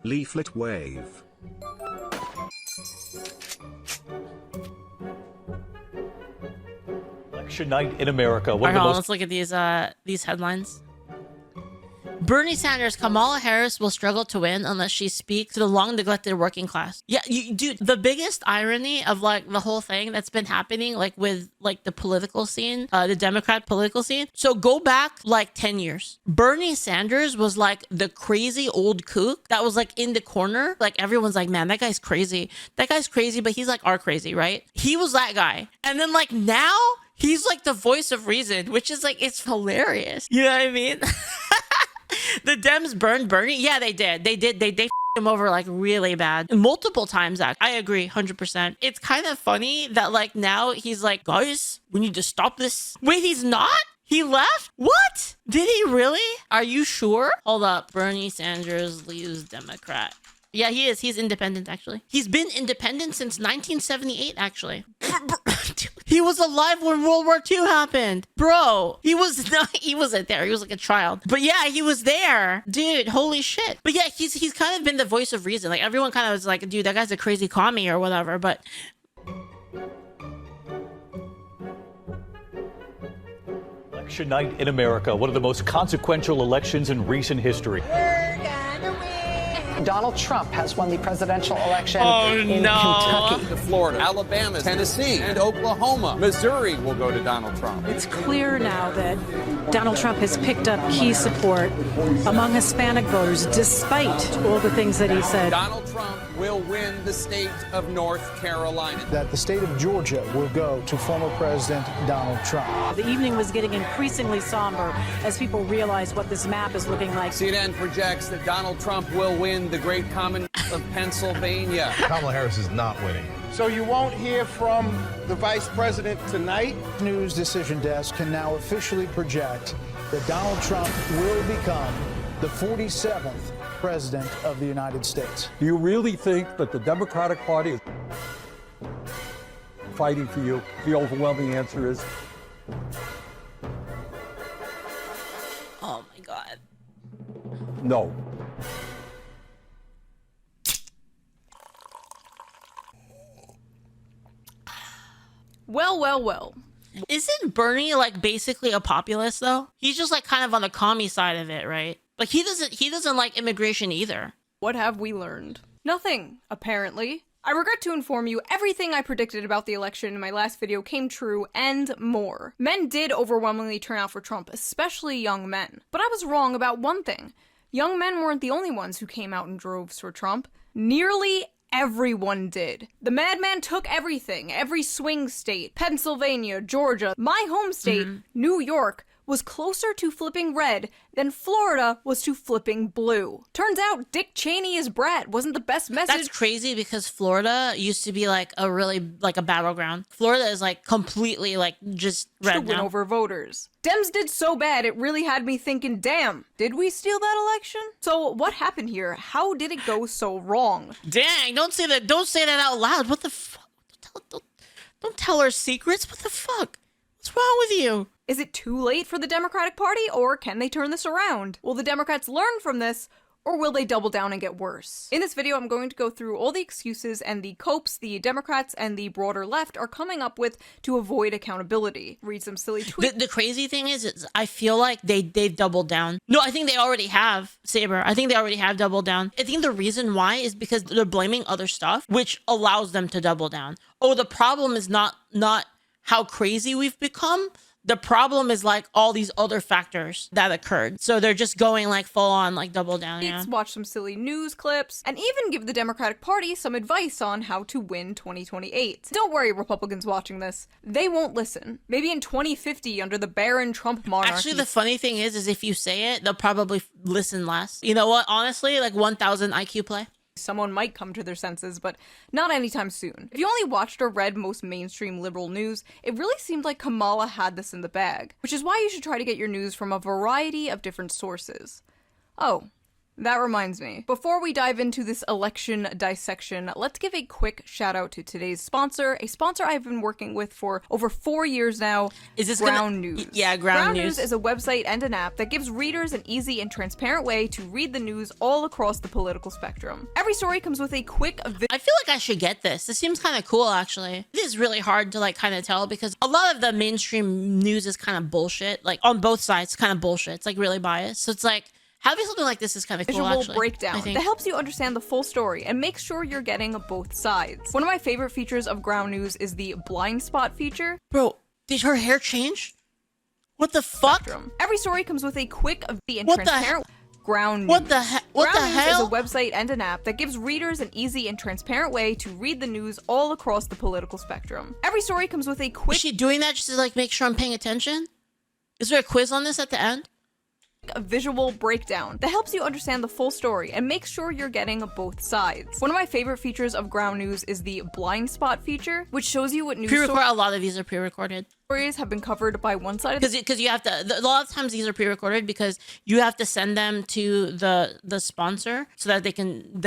Leaflit wave. Election night in America. All right, hold on, let's look at these headlines. Bernie Sanders, Kamala Harris will struggle to win unless she speaks to the long neglected working class. Yeah, dude, the biggest irony of like the whole thing that's been happening like with like the political scene, the Democrat political scene. So go back like 10 years. Bernie Sanders was like the crazy old kook that was like in the corner. Like everyone's like, man, that guy's crazy. That guy's crazy, but he's like our crazy, right? He was that guy. And then like now he's like the voice of reason, which is like, it's hilarious. You know what I mean? The Dems burned Bernie. Yeah, they did. They f***ed him over like really bad. Multiple times. I agree 100%. It's kind of funny that like now he's like, guys, we need to stop this. Wait, he's not? He left? What? Did he really? Are you sure? Hold up. Bernie Sanders leaves Democrat. Yeah, he is. He's independent, actually. He's been independent since 1978, actually. He was alive when World War II happened. Bro, he wasn't there. He was like a child. But yeah, he was there. Dude, holy shit. But yeah, he's kind of been the voice of reason. Like everyone kind of was like, dude, that guy's a crazy commie or whatever. But Election night in America, one of the most consequential elections in recent history. Donald Trump has won the presidential election in Kentucky. To Florida, Alabama, Tennessee, and Oklahoma. Missouri will go to Donald Trump. It's clear now that Donald Trump has picked up key support among Hispanic voters, despite all the things that he said. Donald Trump will win the state of North Carolina. That the state of Georgia will go to former President Donald Trump. The evening was getting increasingly somber as people realized what this map is looking like. CNN projects that Donald Trump will win the great Commonwealth of Pennsylvania. Kamala Harris is not winning. So you won't hear from the vice president tonight? News Decision Desk can now officially project that Donald Trump will become the 47th president of the United States. Do you really think that the Democratic Party is fighting for you? The overwhelming answer is oh my God. no. Well. Isn't Bernie like basically a populist though? He's just like kind of on the commie side of it, right? Like he doesn't like immigration either. What have we learned? Nothing, apparently. I regret to inform you, everything I predicted about the election in my last video came true and more. Men did overwhelmingly turn out for Trump, especially young men. But I was wrong about one thing. Young men weren't the only ones who came out in droves for Trump. Nearly everyone did. The madman took everything, every swing state, Pennsylvania, Georgia, my home state, New York, was closer to flipping red than Florida was to flipping blue. Turns out Dick Cheney as Brad wasn't the best message. That's crazy because Florida used to be like a really like a battleground. Florida is like completely like just red to win now. over voters. Dems did so bad it really had me thinking, damn, did we steal that election? So what happened here? How did it go so wrong? Dang, don't say that out loud. What the fuck? Don't tell her secrets. What the fuck? What's wrong with you? Is it too late for the Democratic Party, or can they turn this around? Will the Democrats learn from this, or will they double down and get worse? In this video, I'm going to go through all the excuses and the copes the Democrats and the broader left are coming up with to avoid accountability. Read some silly tweets. The crazy thing is I feel like they've doubled down. No, I think they already have, Saber. I think they already have doubled down. I think the reason why is because they're blaming other stuff, which allows them to double down. Oh, the problem is not how crazy we've become. The problem is like all these other factors that occurred. So they're just going like full on like double down. Yeah. Watch some silly news clips, and even give the Democratic Party some advice on how to win 2028. Don't worry, Republicans watching this. They won't listen. Maybe in 2050 under the barren Trump monarchy. Actually, the funny thing is if you say it, they'll probably listen less. You know what? Honestly, like 1,000 IQ play. Someone might come to their senses, but not anytime soon. If you only watched or read most mainstream liberal news, it really seemed like Kamala had this in the bag, which is why you should try to get your news from a variety of different sources. Oh, That reminds me, before we dive into this election dissection, let's give a quick shout out to today's sponsor, a sponsor I've been working with for over 4 years now. Is this Ground News? Yeah, Ground News is a website and an app that gives readers an easy and transparent way to read the news all across the political spectrum. Every story comes with a quick I feel like I should get this. This seems kind of cool, actually. It is really hard to like kind of tell because a lot of the mainstream news is kind of bullshit. Like on both sides, kind of bullshit. It's like really biased. So it's like having something like this is kind of cool, visual actually, breakdown that helps you understand the full story and make sure you're getting both sides. One of my favorite features of Ground News is the blind spot feature. Bro, did her hair change? What the fuck? Every story comes with a quick and What the transparent Ground News. What the hell? What Ground the News hell? is a website and an app that gives readers an easy and transparent way to read the news all across the political spectrum. Every story comes with a quick. Is she doing that just to like make sure I'm paying attention? Is there a quiz on this at the end? A visual breakdown that helps you understand the full story and make sure you're getting both sides. One of my favorite features of Ground News is the blind spot feature, which shows you what news A lot of these are pre-recorded. Stories have been covered by one side of the because you have to. A lot of times these are pre-recorded because you have to send them to the sponsor so that they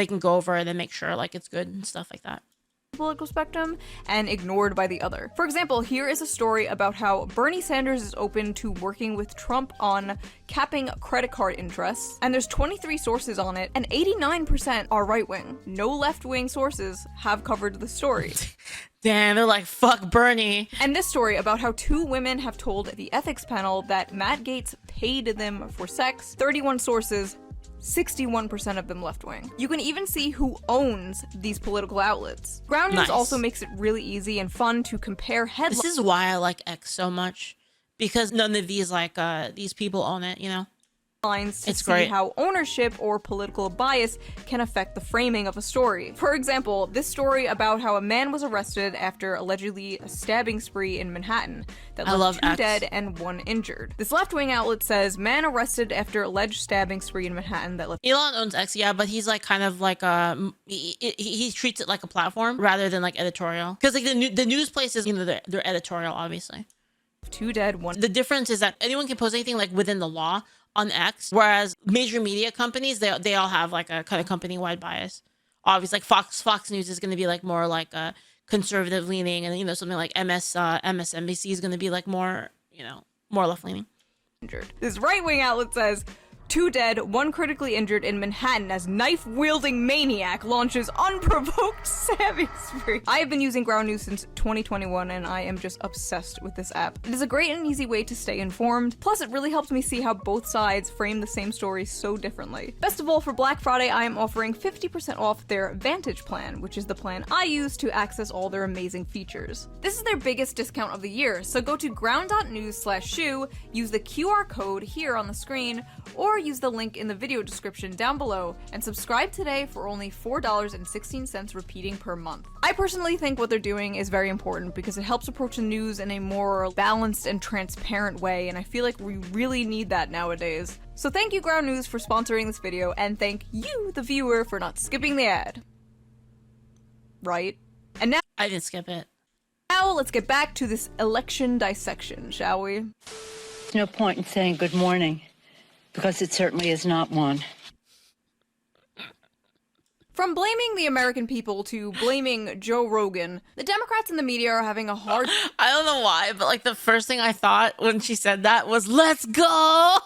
can go over it and make sure like it's good and stuff like that. Political spectrum and ignored by the other. For example, here is a story about how Bernie Sanders is open to working with Trump on capping credit card interests, and there's 23 sources on it, and 89% are right-wing. No left-wing sources have covered the story. Damn, they're like, fuck Bernie. And this story about how 2 women have told the ethics panel that Matt Gaetz paid them for sex, 31 sources, 61% of them left-wing. You can even see who owns these political outlets. Ground News also makes it really easy and fun to compare headlines. This is why I like X so much, because none of these like these people own it, you know? To see how ownership or political bias can affect the framing of a story. For example, this story about how a man was arrested after allegedly a stabbing spree in Manhattan that left 2 dead and 1 injured. This left-wing outlet says, man arrested after alleged stabbing spree in Manhattan that left. Elon owns X, yeah, but he's like kind of like he treats it like a platform rather than like editorial. Because like the news places, you know, they're editorial, obviously. 2 dead, 1. The difference is that anyone can post anything like within the law on X, whereas major media companies, they all have like a kind of company-wide bias. Obviously, like Fox News is going to be like more like a conservative leaning, and you know something like MSNBC is going to be like more, you know, more left leaning. This right-wing outlet says 2 dead, 1 critically injured in Manhattan as knife-wielding maniac launches unprovoked stabbing spree. I have been using Ground News since 2021 and I am just obsessed with this app. It is a great and easy way to stay informed, plus it really helps me see how both sides frame the same story so differently. Best of all, for Black Friday, I am offering 50% off their Vantage plan, which is the plan I use to access all their amazing features. This is their biggest discount of the year, so go to ground.news/shoe, use the QR code here on the screen, or use the link in the video description down below and subscribe today for only $4.16 repeating per month. I personally think what they're doing is very important because it helps approach the news in a more balanced and transparent way, and I feel like we really need that nowadays. So thank you Ground News for sponsoring this video, and thank you, the viewer, for not skipping the ad. Right? And now I didn't skip it. Now let's get back to this election dissection, shall we? There's no point in saying good morning, because it certainly is not one. From blaming the American people to blaming Joe Rogan, the Democrats and the media are having a hard I don't know why, but like the first thing I thought when she said that was, let's go!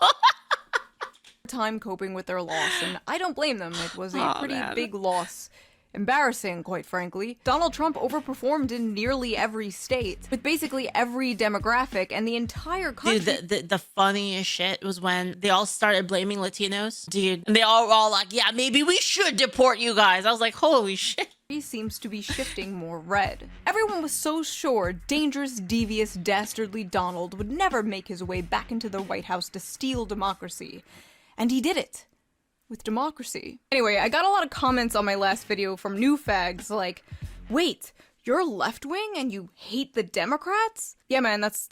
time coping with their loss, and I don't blame them. It was a pretty big loss. Embarrassing, quite frankly. Donald Trump overperformed in nearly every state, with basically every demographic, and the entire country. Dude, the funniest shit was when they all started blaming Latinos. Dude, and they all were all like, yeah, maybe we should deport you guys. I was like, holy shit. He seems to be shifting more red. Everyone was so sure dangerous, devious, dastardly Donald would never make his way back into the White House to steal democracy. And he did it. With democracy. Anyway, I got a lot of comments on my last video from new fags like, wait, you're left-wing and you hate the Democrats? Yeah, man, that's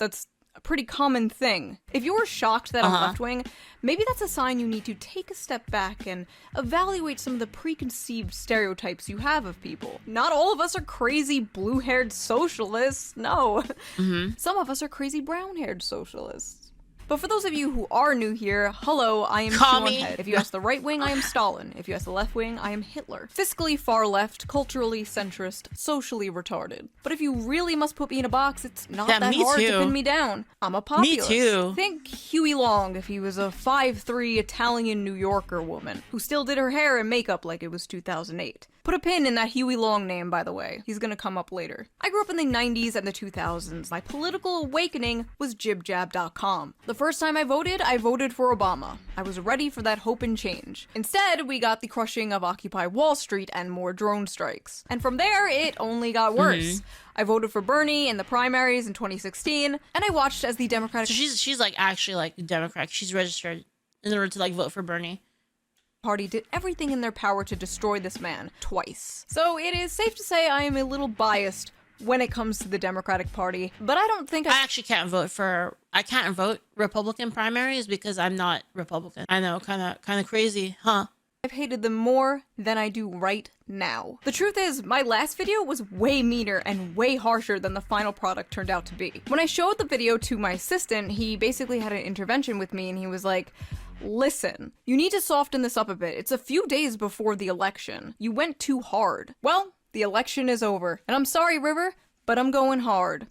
a pretty common thing. If you were shocked that I'm left-wing, maybe that's a sign you need to take a step back and evaluate some of the preconceived stereotypes you have of people. Not all of us are crazy blue-haired socialists, no. Some of us are crazy brown-haired socialists. But for those of you who are new here, hello, I am Shoeonhead. If you ask the right wing, I am Stalin. If you ask the left wing, I am Hitler. Fiscally far left, culturally centrist, socially retarded. But if you really must put me in a box, it's not that hard to pin me down. I'm a populist. Me too. Think Huey Long if he was a 5'3" Italian New Yorker woman who still did her hair and makeup like it was 2008. Put a pin in that Huey Long name, by the way. He's gonna come up later. I grew up in the 90s and the 2000s. My political awakening was jibjab.com. The first time I voted for Obama. I was ready for that hope and change. Instead, we got the crushing of Occupy Wall Street and more drone strikes. And from there, it only got worse. I voted for Bernie in the primaries in 2016, and I watched as the Democratic... So she's like actually like Democrat. She's registered in order to like vote for Bernie. Party did everything in their power to destroy this man twice. So it is safe to say I am a little biased when it comes to the Democratic Party, but I don't think I actually can't vote Republican primaries because I'm not Republican. I know, kind of crazy, huh? I've hated them more than I do right now. The truth is, my last video was way meaner and way harsher than the final product turned out to be. When I showed the video to my assistant, he basically had an intervention with me and he was like, listen, you need to soften this up a bit. It's a few days before the election. You went too hard. Well, the election is over. And I'm sorry, River, but I'm going hard.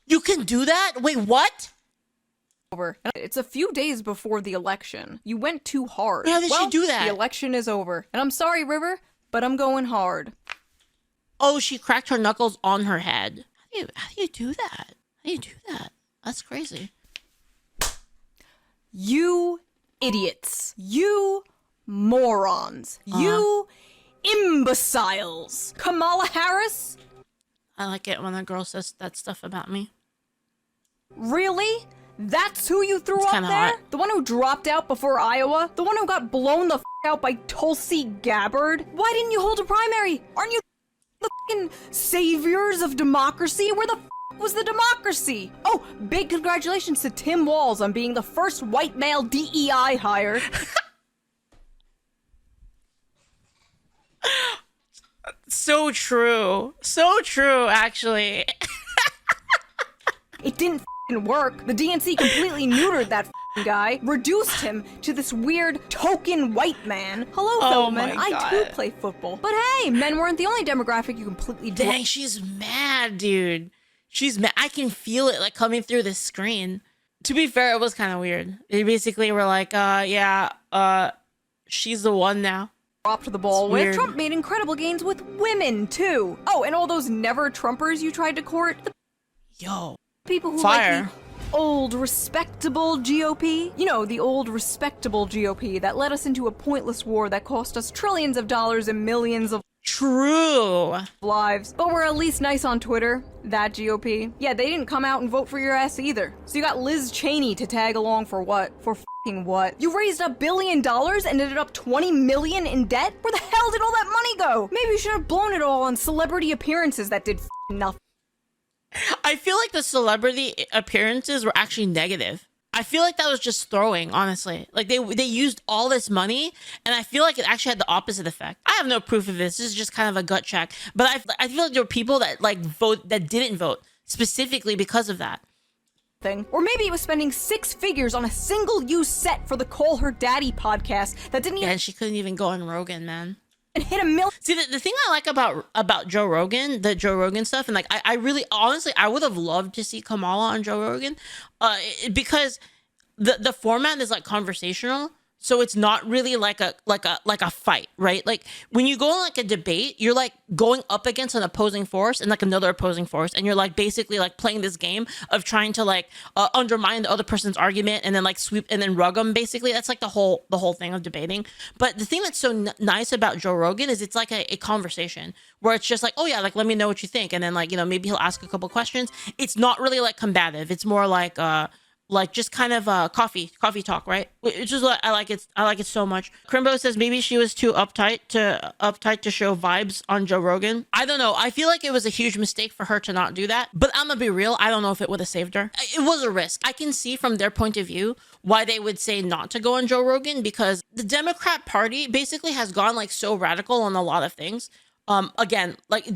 You can do that? Wait, what? Over. It's a few days before the election. You went too hard. How did she do that? The election is over. And I'm sorry, River, but I'm going hard. Oh, she cracked her knuckles on her head. How do you do that? How do you do that? That's crazy. You idiots. You morons. You imbeciles. Kamala Harris? I like it when a girl says that stuff about me. Really? That's who you threw up there? Hot. The one who dropped out before Iowa? The one who got blown the f out by Tulsi Gabbard? Why didn't you hold a primary? Aren't you the f***ing saviors of democracy? Where the f was the democracy? Oh, big congratulations to Tim Walz on being the first white male DEI hire. So true. So true, actually. It didn't f***ing work. The DNC completely neutered that f***ing guy, reduced him to this weird token white man. Hello, Feldman. I too play football. But hey, men weren't the only demographic you completely Dang, she's mad, dude. She's mad. I can feel it like coming through the screen. To be fair, it was kind of weird. They basically were like, she's the one now. Dropped the ball with. Trump made incredible gains with women, too. Oh, and all those never-Trumpers you tried to court. Yo. People who like the old, respectable GOP. You know, the old, respectable GOP that led us into a pointless war that cost us trillions of dollars and millions of lives. But we're at least nice on Twitter, that GOP. Yeah, they didn't come out and vote for your ass either. So you got Liz Cheney to tag along for what? For f***ing what? You raised $1 billion and ended up $20 million in debt? Where the hell did all that money go? Maybe you should have blown it all on celebrity appearances that did f***ing nothing. I feel like the celebrity appearances were actually negative. I feel like that was just throwing, honestly. Like they used all this money, and I feel like it actually had the opposite effect. I have no proof of this. This is just kind of a gut check. But I feel like there were people that didn't vote specifically because of that. Or maybe it was spending 6 figures on a single-use set for the Call Her Daddy podcast that didn't even... Yeah, and she couldn't even go on Rogan, man. And hit $1 million. See, the thing I like about Joe Rogan, the Joe Rogan stuff, and like I really, honestly, I would have loved to see Kamala on Joe Rogan, because the format is like conversational, so it's not really like a fight, right? Like when you go on like a debate, you're like going up against an opposing force and like another opposing force, and you're like basically like playing this game of trying to like undermine the other person's argument and then like sweep and then rug them. Basically, that's like the whole thing of debating. But the thing that's so nice about Joe Rogan is it's like a conversation where it's just like, oh yeah, like let me know what you think, and then like, you know, maybe he'll ask a couple questions. It's not really like combative. It's more like just kind of coffee talk, right? Which is what I like it so much. Crimbo says maybe she was too uptight to show vibes on Joe Rogan. I don't know. I feel like it was a huge mistake for her to not do that. But I'm gonna be real, I don't know if it would have saved her. It was a risk. I can see from their point of view why they would say not to go on Joe Rogan, because the Democrat Party basically has gone like so radical on a lot of things. Again, like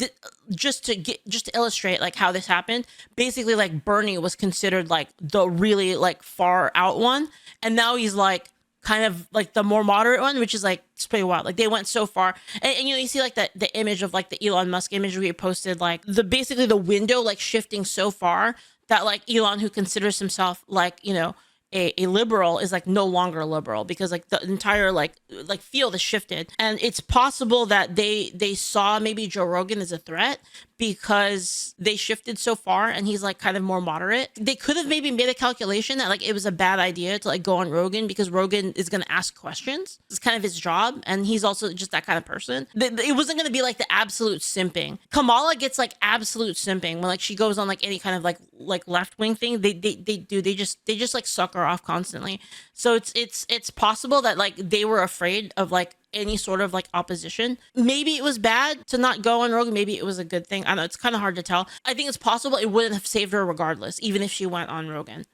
just to illustrate like how this happened, basically like Bernie was considered like the really like far out one, and now he's like kind of like the more moderate one, which is like, it's pretty wild. Like they went so far, and you know, you see like the image of like the Elon Musk image where he posted like basically the window like shifting so far that like Elon, who considers himself like, you know, a liberal, is like no longer a liberal, because like the entire like field has shifted. And it's possible that they saw maybe Joe Rogan as a threat because they shifted so far and he's like kind of more moderate. They could have maybe made a calculation that like it was a bad idea to like go on Rogan because Rogan is going to ask questions. It's kind of his job, and he's also just that kind of person. It wasn't going to be like the absolute simping. Kamala gets like absolute simping when like she goes on like any kind of like left-wing thing. They just like suck her off constantly. So it's possible that like they were afraid of like any sort of like opposition. Maybe it was bad to not go on Rogan. Maybe it was a good thing. I don't know. It's kind of hard to tell. I think it's possible it wouldn't have saved her regardless, even if she went on Rogan.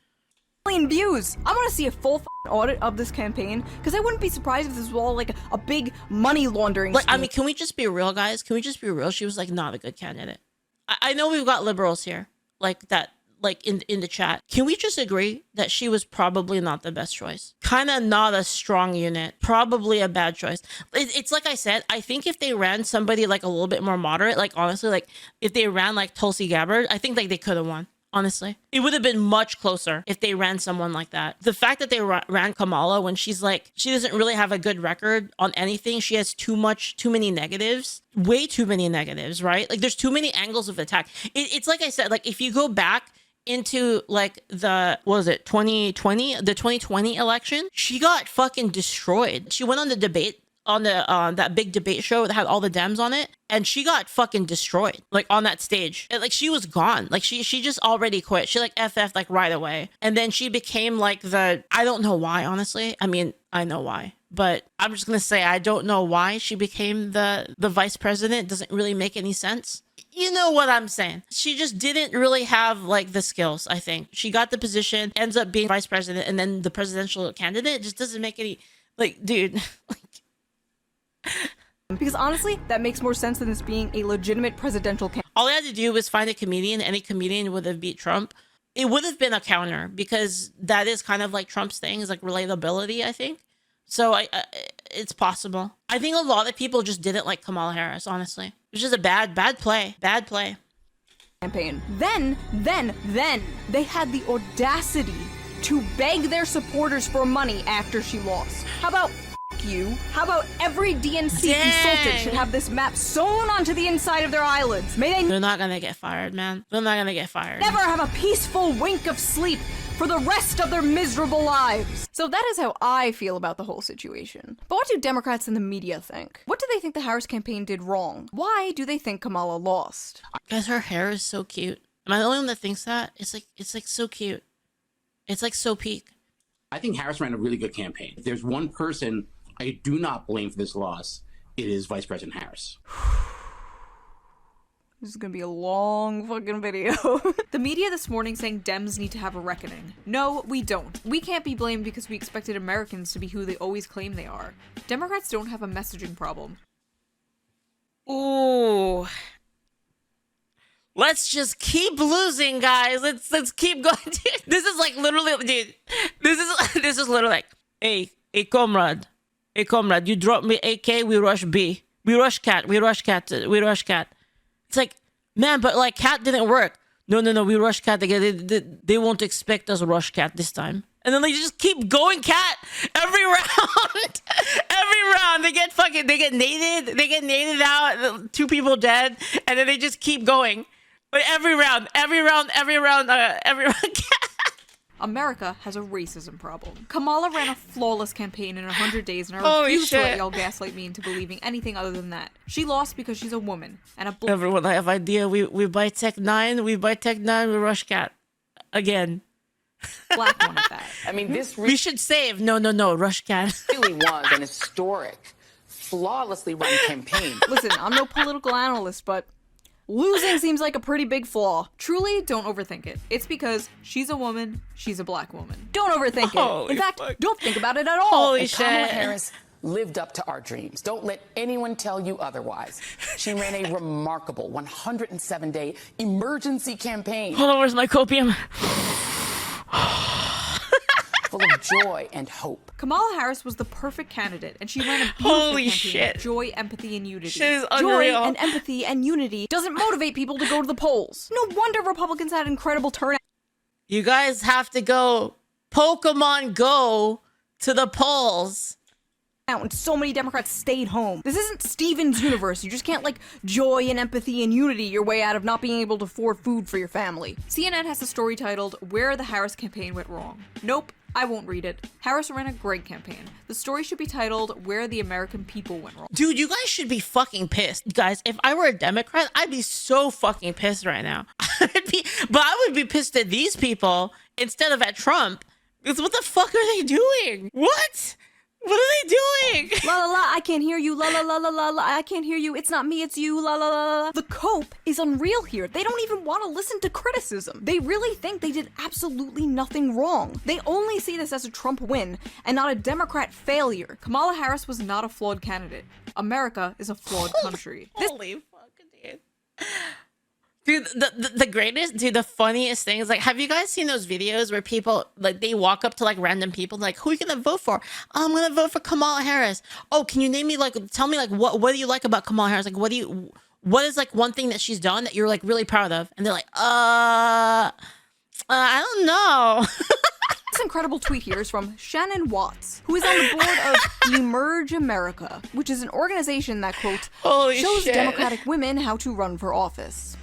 Million views. I want to see a full audit of this campaign, because I wouldn't be surprised if this was all like a big money laundering scheme. I mean, can we just be real, guys? Can we just be real? She was like not a good candidate. I know we've got liberals here like that, like in the chat. Can we just agree that she was probably not the best choice? Kind of not a strong unit. Probably a bad choice. It's like I said, I think if they ran somebody like a little bit more moderate, like honestly, like if they ran like Tulsi Gabbard, I think like they could have won. Honestly, it would have been much closer if they ran someone like that. The fact that they ran Kamala when she's like, she doesn't really have a good record on anything. She has too many negatives, way too many negatives, right? Like there's too many angles of attack. It's like I said, like if you go back into like the 2020 election, she got fucking destroyed. She went on the debate on the that big debate show that had all the Dems on it, and she got fucking destroyed like on that stage. And, like she was gone. Like she just already quit. She like FF like right away, and then she became like I don't know why, honestly. I mean, I know why, but I'm just gonna say I don't know why she became the vice president. It doesn't really make any sense. You know what I'm saying? She just didn't really have like the skills. I think she got the position, ends up being vice president, and then the presidential candidate. It just doesn't make any like, dude. Because honestly, that makes more sense than this being a legitimate presidential campaign. All they had to do was find a comedian. Any comedian would have beat Trump. It would have been a counter, because that is kind of like Trump's thing, is like relatability, I think. So it's possible. I think a lot of people just didn't like Kamala Harris, honestly. It was just a bad play. Bad play. Campaign. Then they had the audacity to beg their supporters for money after she lost. How about you? How about every DNC consultant should have this map sewn onto the inside of their eyelids? They're not gonna get fired, man. They're not gonna get fired. Never have a peaceful wink of sleep for the rest of their miserable lives. So that is how I feel about the whole situation. But what do Democrats and the media think? What do they think the Harris campaign did wrong? Why do they think Kamala lost? Guys, her hair is so cute. Am I the only one that thinks that? It's like so cute. It's like so peak. I think Harris ran a really good campaign. If there's one person I do not blame for this loss, it is Vice President Harris. This is gonna be a long fucking video. The media this morning saying Dems need to have a reckoning. No, we don't. We can't be blamed because we expected Americans to be who they always claim they are. Democrats don't have a messaging problem. Ooh. Let's just keep losing, guys. Let's keep going. Dude, this is like literally, dude. This is literally like, hey, comrade. Hey, comrade, you drop me AK, we rush B. We rush cat. It's like, man, but like cat didn't work. No, we rush cat again. They won't expect us rush cat this time. And then they just keep going cat every round. Every round they get naded out, 2 people dead, and then they just keep going. But every round cat. America has a racism problem. Kamala ran a flawless campaign in 100 days, and I refuse to let y'all gaslight me into believing anything other than that. She lost because she's a woman and a everyone. I have idea. We buy Tech 9. We rush cat again. Black one at that. I mean, this we should save. No, rush cat. really was an historic, flawlessly run campaign. Listen, I'm no political analyst, but losing seems like a pretty big flaw. Truly, don't overthink it. It's because she's a woman, she's a black woman. Don't overthink it. In fact, don't think about it at all. Holy Kamala shit. Harris lived up to our dreams. Don't let anyone tell you otherwise. She ran a remarkable 107-day emergency campaign. Hold on, where's my copium? Full of joy and hope. Kamala Harris was the perfect candidate, and she ran a beautiful Holy campaign shit. of joy, empathy, and unity. Shit is Joy unreal. and empathy and unity doesn't motivate people to go to the polls. No wonder Republicans had incredible turnout. You guys have to go Pokemon Go to the polls. And so many Democrats stayed home. This isn't Steven's universe. You just can't like joy and empathy and unity your way out of not being able to afford food for your family. CNN has a story titled, "Where the Harris Campaign Went Wrong." Nope, I won't read it. Harris ran a great campaign. The story should be titled, "Where the American People Went Wrong." Dude, you guys should be fucking pissed. Guys, if I were a Democrat, I'd be so fucking pissed right now. But I would be pissed at these people instead of at Trump. Because what the fuck are they doing? What? What are they doing? La la la, I can't hear you. La la la la la la, I can't hear you. It's not me, it's you. La la la la. The cope is unreal here. They don't even want to listen to criticism. They really think they did absolutely nothing wrong. They only see this as a Trump win and not a Democrat failure. Kamala Harris was not a flawed candidate. America is a flawed country. Holy fuck, dude. Dude, the greatest, dude, the funniest thing is, like, have you guys seen those videos where people, like, they walk up to, like, random people, like, who are you gonna vote for? I'm gonna vote for Kamala Harris. Oh, can you name me, like, tell me, like, what do you like about Kamala Harris? Like, what is, like, one thing that she's done that you're, like, really proud of? And they're like, I don't know. This incredible tweet here is from Shannon Watts, who is on the board of Emerge America, which is an organization that, quote, Holy shows shit. Democratic women how to run for office.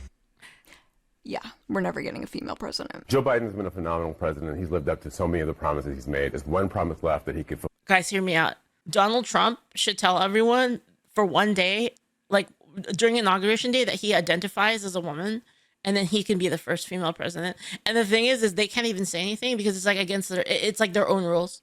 Yeah, we're never getting a female president. Joe Biden's been a phenomenal president. He's lived up to so many of the promises he's made. There's one promise left that he could fulfill. Guys, hear me out. Donald Trump should tell everyone for one day, like during Inauguration Day, that he identifies as a woman, and then he can be the first female president. And the thing is they can't even say anything because it's like against it's like their own rules.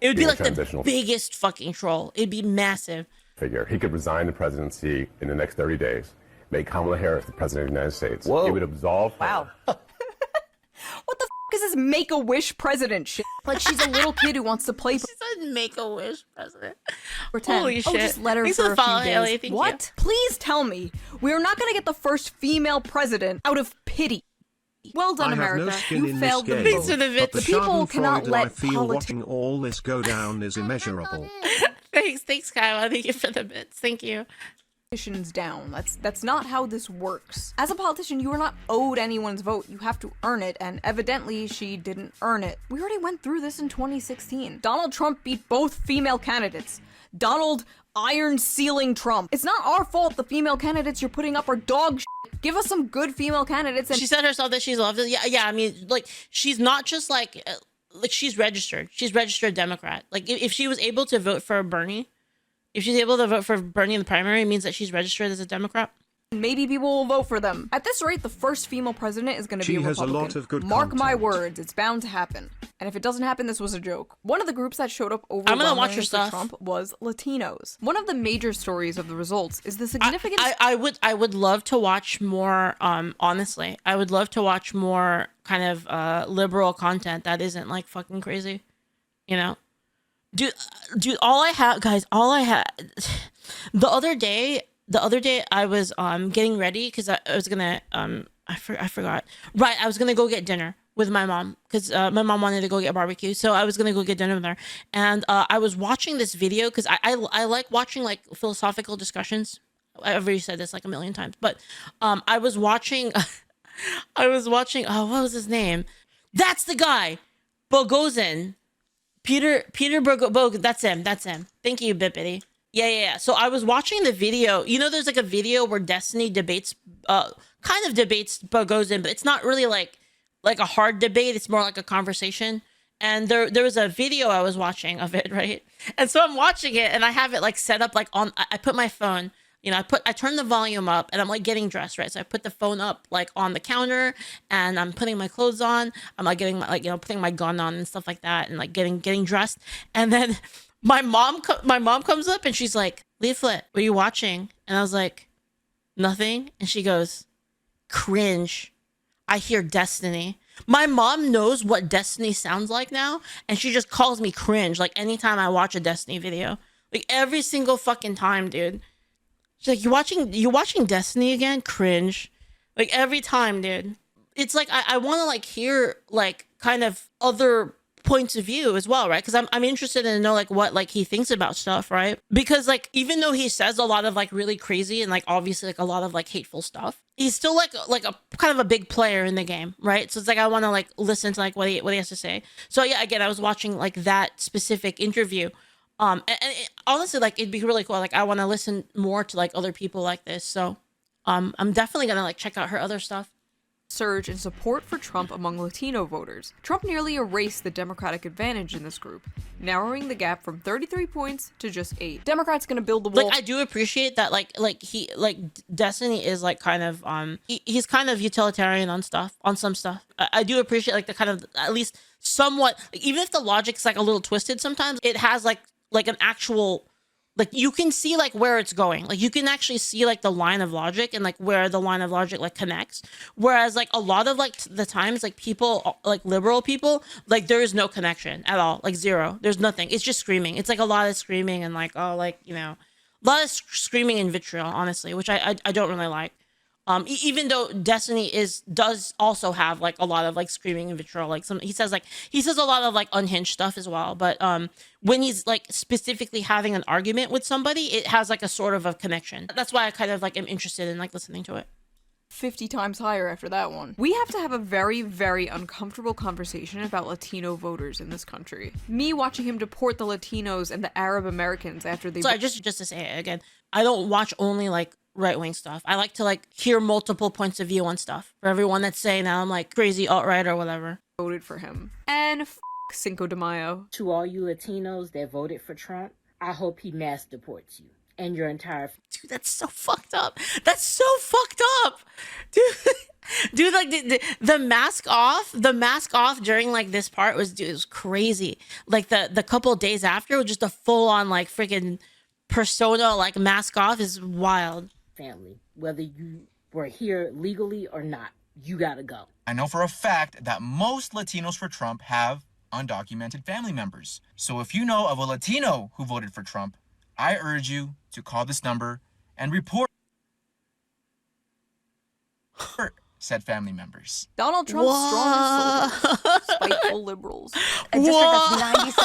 It would be like the biggest fucking troll. It'd be massive. Figure. He could resign the presidency in the next 30 days. Make Kamala Harris the president of the United States. Whoa. It would absolve her. Wow. What the f is this Make-A-Wish president shit? Like she's a little kid who wants to play. She said Make-A-Wish president. Pretend. Holy shit. Oh, just let her Thanks for for a following, few days. Ellie. Thank What? Please tell me we're not gonna get the first female president out of pity. Well done, America. You failed the vote. The people cannot let I feel watching all this go down is immeasurable. Thanks, Kyle. Thank you for the bits. Thank you. Down. That's not how this works. As a politician, you are not owed anyone's vote. You have to earn it, and evidently she didn't earn it. We already went through this in 2016. Donald Trump beat both female candidates. Donald iron sealing Trump. It's not our fault the female candidates you're putting up are dog shit. Give us some good female candidates. And she said herself that she's loved it. Yeah. I mean, like, she's not just like she's registered. She's registered Democrat. Like, if she was able to vote for Bernie. If she's able to vote for Bernie in the primary, it means that she's registered as a Democrat. Maybe people will vote for them. At this rate, the first female president is going to be a Republican. She has a lot of good Mark content. my words, it's bound to happen. And if it doesn't happen, this was a joke. One of the groups that showed up I'm gonna watch her overwhelmingly for stuff. Trump was Latinos. One of the major stories of the results is the significance. I would love to watch more. Honestly, I would love to watch more kind of liberal content that isn't like fucking crazy. You know. Dude, all I had, the other day I was getting ready because I was gonna I forgot. Right, I was gonna go get dinner with my mom because my mom wanted to go get barbecue, so I was gonna go get dinner with her. And I was watching this video because I like watching like philosophical discussions. I've already said this like a million times, but I was watching. Oh, what was his name? That's the guy, Boghossian. Peter Boghossian, that's him. Thank you, Bippity. Yeah. So I was watching the video. You know, there's like a video where Destiny debates, kind of debates Boghossian, but it's not really like a hard debate. It's more like a conversation. And there was a video I was watching of it, right? And so I'm watching it, and I have it like set up like on. I put my phone. You know, I turn the volume up, and I'm like getting dressed, right? So I put the phone up like on the counter, and I'm putting my clothes on. I'm like getting my putting my gun on and stuff like that, and like getting dressed. And then my mom comes up, and she's like, "Leaflit, what are you watching?" And I was like, "Nothing." And she goes, "Cringe. I hear Destiny." My mom knows what Destiny sounds like now, and she just calls me cringe like anytime I watch a Destiny video. Like every single fucking time, dude. She's like, you watching Destiny again? Cringe. Like every time, dude. It's like I want to like hear like kind of other points of view as well, right? Because I'm interested in know like what like he thinks about stuff, right? Because like even though he says a lot of like really crazy and like obviously like a lot of like hateful stuff, he's still like a kind of a big player in the game, right? So it's like I want to like listen to like what he has to say. So yeah, again, I was watching like that specific interview. And honestly, like it'd be really cool. Like I want to listen more to like other people like this. So I'm definitely gonna like check out her other stuff. Surge in support for Trump among Latino voters. Trump nearly erased the Democratic advantage in this group, narrowing the gap from 33 points to just 8. Democrats gonna build the wall. Like I do appreciate that he Destiny is like kind of he's kind of utilitarian on some stuff. I do appreciate like the kind of at least somewhat, like, even if the logic's like a little twisted sometimes, it has like an actual, like you can see like where it's going. Like you can actually see like the line of logic and like where the line of logic like connects. Whereas like a lot of like the times like people, like liberal people, like there is no connection at all. Like zero. There's nothing. It's just screaming. It's like a lot of screaming and like, oh, like, you know, a lot of screaming and vitriol, honestly, which I don't really like. Even though Destiny does also have like a lot of like screaming and vitriol, like he says a lot of like unhinged stuff as well. But when he's like specifically having an argument with somebody, it has like a sort of a connection. That's why I kind of like am interested in like listening to it. 50 times higher after that one. We have to have a very, very uncomfortable conversation about Latino voters in this country. Me watching him deport the Latinos and the Arab Americans after they— Sorry, just to say it again, I don't watch only like right-wing stuff. I like to like hear multiple points of view on stuff. For everyone that's saying that I'm like crazy alt-right or whatever. Voted for him. And Cinco de Mayo. To all you Latinos that voted for Trump, I hope he mass deports you and your entire— Dude, that's so fucked up. That's so fucked up. Dude, like the mask off during like this part was crazy. Like the couple of days after was just a full on like freaking persona, like mask off is wild. Family, whether you were here legally or not, you gotta go. I know for a fact that most Latinos for Trump have undocumented family members. So if you know of a Latino who voted for Trump, I urge you to call this number and report said family members. Donald Trump's strongest soldiers, spiteful liberals. A district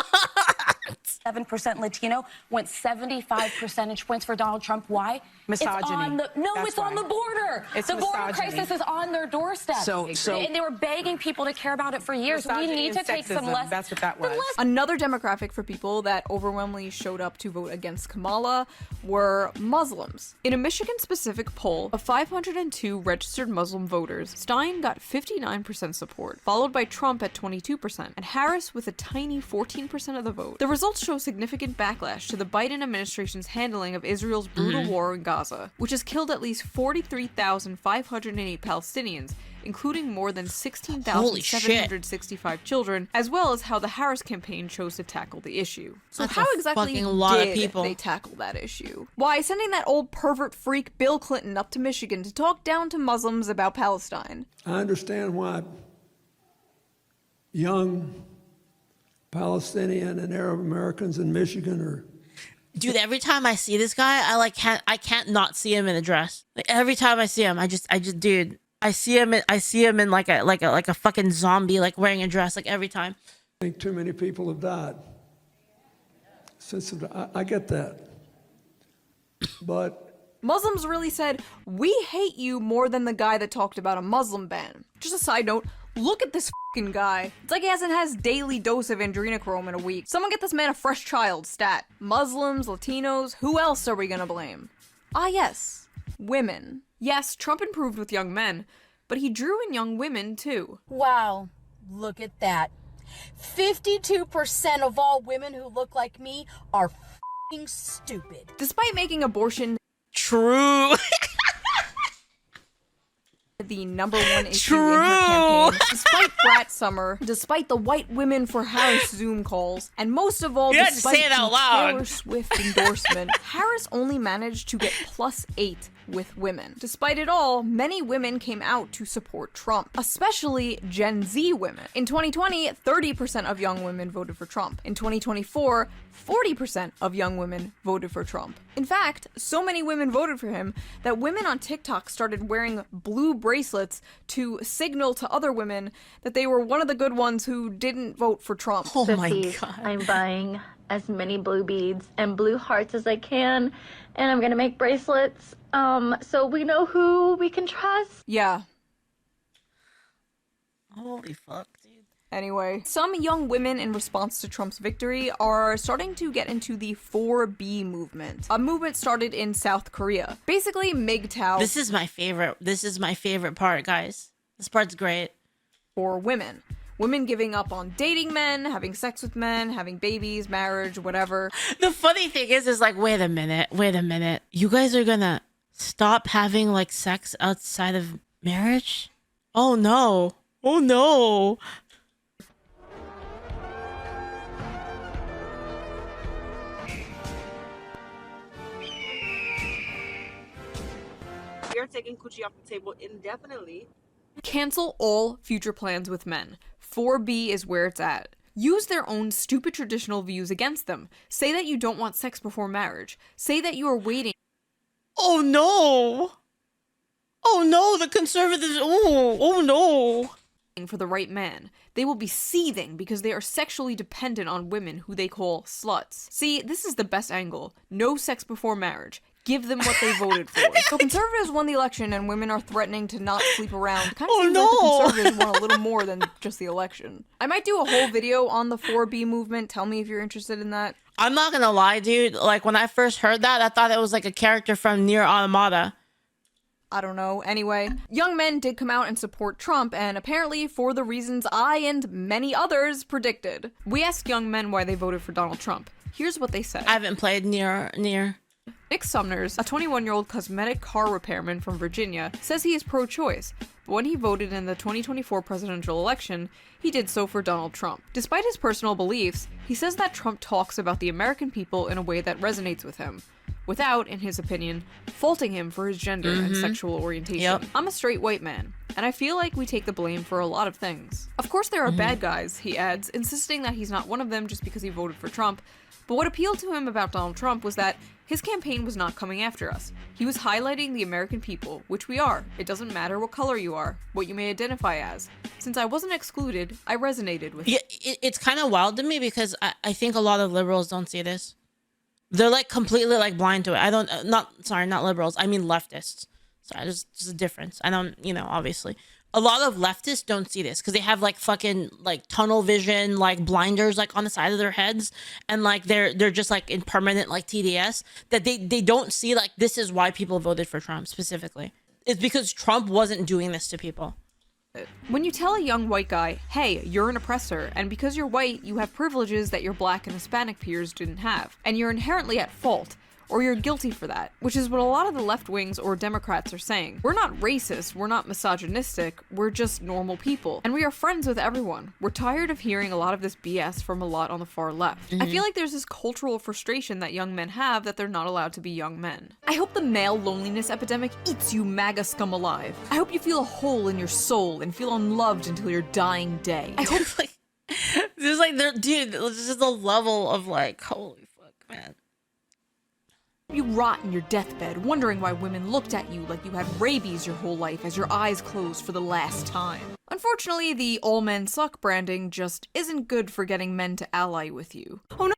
that's 97% Latino went 75 percentage points for Donald Trump. Why? Misogyny. It's on the border. It's the border misogyny. crisis is on their doorstep. And they were begging people to care about it for years. We need to take some less. That's what that was. Another demographic for people that overwhelmingly showed up to vote against Kamala were Muslims. In a Michigan-specific poll of 502 registered Muslim voters, Stein got 59% support, followed by Trump at 22%, and Harris with a tiny 14% of the vote. The results show significant backlash to the Biden administration's handling of Israel's brutal war in Gaza, which has killed at least 43,508 Palestinians, including more than 16,765 children, as well as how the Harris campaign chose to tackle the issue. So That's how a exactly fucking lot of did people. they tackle that issue? Why, sending that old pervert freak Bill Clinton up to Michigan to talk down to Muslims about Palestine. I understand why young Palestinian and Arab Americans in Michigan are— Dude, every time I see this guy, I can't not see him in a dress. Like every time I see him, I just dude, I see him in like a fucking zombie, like wearing a dress, like every time. I think too many people have died. I get that. But Muslims really said, we hate you more than the guy that talked about a Muslim ban. Just a side note, look at this fucking guy. It's like he hasn't had his daily dose of adrenochrome in a week. Someone get this man a fresh child stat. Muslims, Latinos, who else are we gonna blame? Ah yes, women. Yes, Trump improved with young men, but he drew in young women too. Wow, look at that. 52% of all women who look like me are f***ing stupid. Despite making abortion true the #1 issue in her campaign, despite Brat Summer, despite the white women for Harris Zoom calls, and most of all, despite the Taylor Swift endorsement, Harris only managed to get +8 with women. Despite it all, many women came out to support Trump, especially Gen Z women. In 2020, 30% of young women voted for Trump. In 2024, 40% of young women voted for Trump. In fact, so many women voted for him that women on TikTok started wearing blue bracelets to signal to other women that they were one of the good ones who didn't vote for Trump. Oh my God. I'm buying as many blue beads and blue hearts as I can, and I'm gonna make bracelets so we know who we can trust. Yeah. Holy fuck, dude. Anyway, some young women in response to Trump's victory are starting to get into the 4B movement. A movement started in South Korea. Basically, MGTOW. This is my favorite. This is my favorite part, guys. This part's great. For women. Women giving up on dating men, having sex with men, having babies, marriage, whatever. The funny thing is like, wait a minute. You guys are gonna stop having like sex outside of marriage? Oh no. Oh no. We are taking coochie off the table indefinitely. Cancel all future plans with men. 4B is where it's at. Use their own stupid traditional views against them. Say that you don't want sex before marriage. Say that you are waiting. Oh no. Oh no, the conservatives. Oh no. For the right man. They will be seething because they are sexually dependent on women who they call sluts. See, this is the best angle. No sex before marriage. Give them what they voted for. So conservatives won the election and women are threatening to not sleep around. Kind of seems like the conservatives want a little more than just the election. I might do a whole video on the 4B movement. Tell me if you're interested in that. I'm not gonna lie, dude. Like, when I first heard that, I thought it was like a character from Nier Automata. I don't know. Anyway, young men did come out and support Trump, and apparently for the reasons I and many others predicted. We asked young men why they voted for Donald Trump. Here's what they said. I haven't played Nier. Nick Sumners, a 21-year-old cosmetic car repairman from Virginia, says he is pro-choice, but when he voted in the 2024 presidential election, he did so for Donald Trump. Despite his personal beliefs, he says that Trump talks about the American people in a way that resonates with him, without, in his opinion, faulting him for his gender and sexual orientation. Yep. I'm a straight white man, and I feel like we take the blame for a lot of things. Of course there are bad guys, he adds, insisting that he's not one of them just because he voted for Trump, but what appealed to him about Donald Trump was that his campaign was not coming after us. He was highlighting the American people, which we are. It doesn't matter what color you are, what you may identify as. Since I wasn't excluded, I resonated with it. Yeah, it's kind of wild to me because I think a lot of liberals don't see this. They're like completely like blind to it. Not liberals. I mean leftists. Sorry, there's a difference. I don't, obviously. A lot of leftists don't see this because they have like fucking like tunnel vision, like blinders like on the side of their heads, and like they're just like in permanent like TDS, that they don't see like this is why people voted for Trump specifically. It's because Trump wasn't doing this to people. When you tell a young white guy, hey, you're an oppressor, and because you're white, you have privileges that your black and Hispanic peers didn't have, and you're inherently at fault, or you're guilty for that, which is what a lot of the left wings or Democrats are saying. We're not racist, we're not misogynistic, we're just normal people, and we are friends with everyone. We're tired of hearing a lot of this BS from a lot on the far left. I feel like there's this cultural frustration that young men have that they're not allowed to be young men. I hope the male loneliness epidemic eats you MAGA scum alive. I hope you feel a hole in your soul and feel unloved until your dying day. I hope There's like, dude, this is the level of like, holy fuck, man. You rot in your deathbed, wondering why women looked at you like you had rabies your whole life as your eyes closed for the last time. Unfortunately, the all men suck branding just isn't good for getting men to ally with you. Oh no!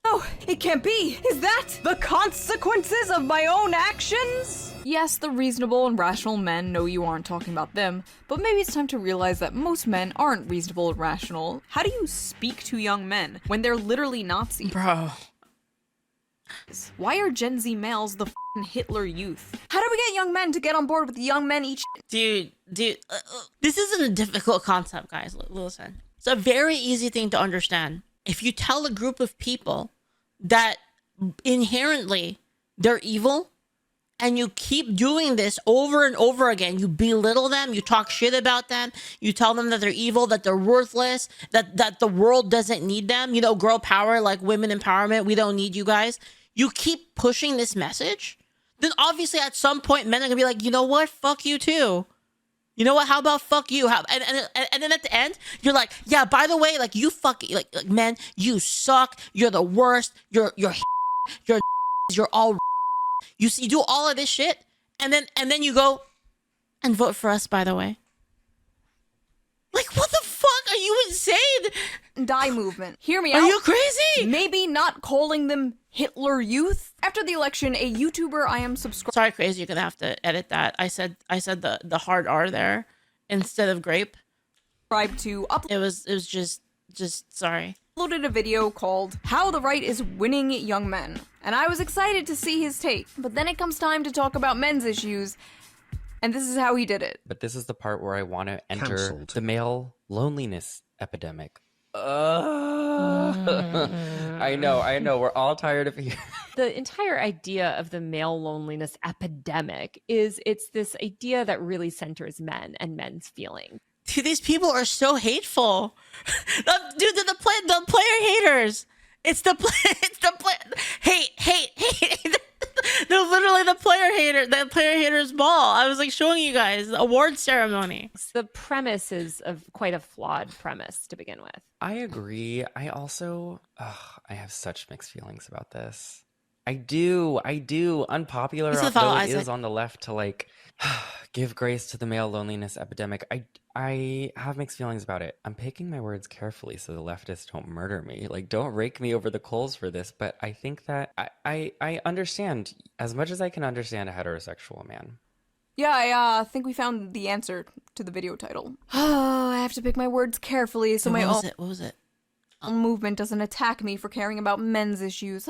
No, it can't be! Is that the consequences of my own actions? Yes, the reasonable and rational men know you aren't talking about them, but maybe it's time to realize that most men aren't reasonable and rational. How do you speak to young men when they're literally Nazi? Bro. Why are Gen Z males the f***ing Hitler youth? How do we get young men to get on board with the young men each? Dude, this isn't a difficult concept, guys. Listen. It's a very easy thing to understand. If you tell a group of people that inherently they're evil, and you keep doing this over and over again, you belittle them, you talk shit about them, you tell them that they're evil, that they're worthless, that the world doesn't need them, girl power, like women empowerment, we don't need you guys. you keep pushing this message, then obviously at some point men are gonna be like, you know what, fuck you too. You know what? How about fuck you? And then at the end, you're like, yeah, by the way, like you fucking like men, you suck. You're the worst. You're all. You do all of this shit, and then you go and vote for us. By the way, like what the fuck? Are you insane? Die movement. Hear me out. Are you crazy? Maybe not calling them Hitler Youth. After the election, a YouTuber I am subscribed. Sorry, crazy. You're gonna have to edit that. I said the hard R there instead of grape. To up. It was just sorry. Uploaded a video called "How the Right is Winning Young Men," and I was excited to see his take. But then it comes time to talk about men's issues, and this is how he did it. But this is the part where I want to enter Cancelled. the male loneliness epidemic. I know. We're all tired of hearing. The entire idea of the male loneliness epidemic is it's this idea that really centers men and men's feelings. Dude, these people are so hateful. Dude, the player haters. It's the hate. They're literally the player haters ball. I was like showing you guys the award ceremony. The premise is of quite a flawed premise to begin with. I agree. I also, I have such mixed feelings about this. I do. Unpopular though it is on the left to like give grace to the male loneliness epidemic. I have mixed feelings about it. I'm picking my words carefully so the leftists don't murder me. Like, don't rake me over the coals for this. But I think that I understand as much as I can understand a heterosexual man. Yeah, I think we found the answer to the video title. Oh, I have to pick my words carefully so my own... What was it? Movement doesn't attack me for caring about men's issues.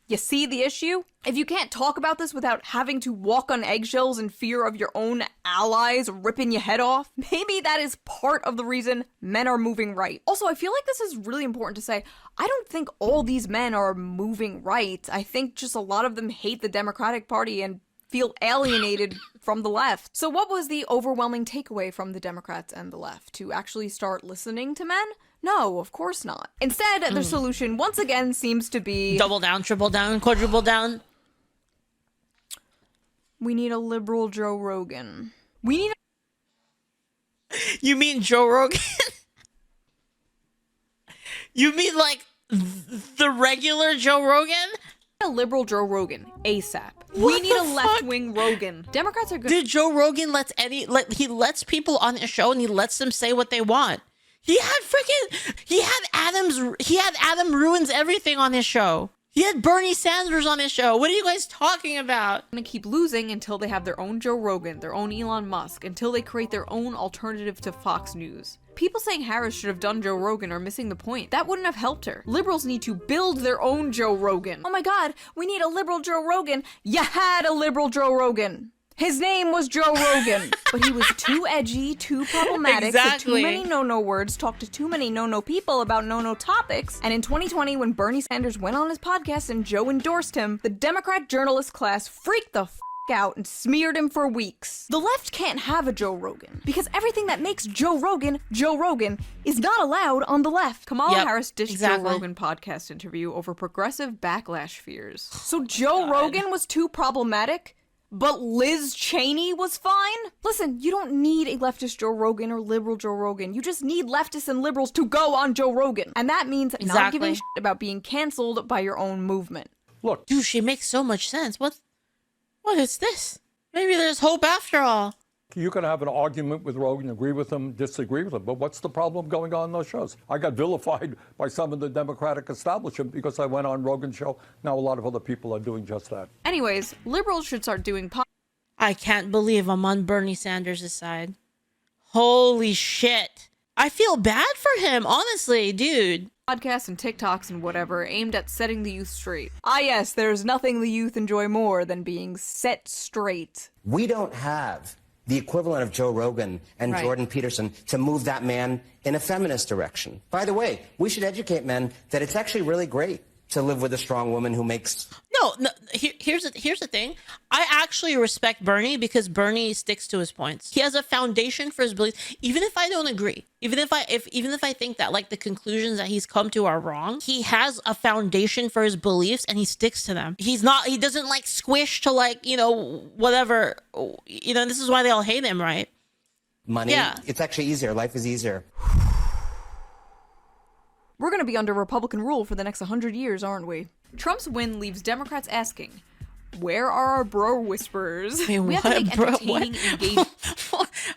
You see the issue? If you can't talk about this without having to walk on eggshells in fear of your own allies ripping your head off, maybe that is part of the reason men are moving right. Also, I feel like this is really important to say. I don't think all these men are moving right. I think just a lot of them hate the Democratic Party and feel alienated from the left. So what was the overwhelming takeaway from the Democrats and the left? To actually start listening to men? No, of course not. Instead, the solution once again seems to be... double down, triple down, quadruple down. We need a liberal Joe Rogan. We need You mean Joe Rogan? You mean like the regular Joe Rogan? A liberal Joe Rogan, ASAP. We need a left-wing Rogan. Democrats are good. Dude, Joe Rogan he lets people on his show and he lets them say what they want. He had Adam Ruins Everything on his show. He had Bernie Sanders on his show. What are you guys talking about? Gonna keep losing until they have their own Joe Rogan, their own Elon Musk, until they create their own alternative to Fox News. People saying Harris should have done Joe Rogan are missing the point. That wouldn't have helped her. Liberals need to build their own Joe Rogan. Oh my god, we need a liberal Joe Rogan. You had a liberal Joe Rogan. His name was Joe Rogan, but he was too edgy, too problematic, said too many no-no words, talked to too many no-no people about no-no topics, and in 2020, when Bernie Sanders went on his podcast and Joe endorsed him, the Democrat journalist class freaked the f*** out and smeared him for weeks. The left can't have a Joe Rogan, because everything that makes Joe Rogan, is not allowed on the left. Kamala Harris ditched Joe Rogan podcast interview over progressive backlash fears. So Joe Rogan was too problematic? But Liz Cheney was fine? Listen, you don't need a leftist Joe Rogan or liberal Joe Rogan. You just need leftists and liberals to go on Joe Rogan. And that means not giving a shit about being canceled by your own movement. Look. Dude, she makes so much sense. What is this? Maybe there's hope after all. You can have an argument with Rogan, agree with him, disagree with him, but what's the problem going on in those shows? I got vilified by some of the Democratic establishment because I went on Rogan's show. Now a lot of other people are doing just that. Anyways, liberals should start doing I can't believe I'm on Bernie Sanders' side. Holy shit. I feel bad for him, honestly, dude. Podcasts and TikToks and whatever aimed at setting the youth straight. Ah yes, there's nothing the youth enjoy more than being set straight. We don't have the equivalent of Joe Rogan and Jordan Peterson to move that man in a feminist direction. By the way, we should educate men that it's actually really great to live with a strong woman who makes... No, No. Here's the thing. I actually respect Bernie because Bernie sticks to his points. He has a foundation for his beliefs. Even if I don't agree, even if I think that like the conclusions that he's come to are wrong, he has a foundation for his beliefs and he sticks to them. He doesn't like squish to like, you know, whatever, you know, this is why they all hate him, right? Money. Yeah. It's actually easier. Life is easier. We're going to be under Republican rule for the next 100 years, aren't we? Trump's win leaves Democrats asking, where are our bro whisperers? Wait, we have to make entertaining, engaging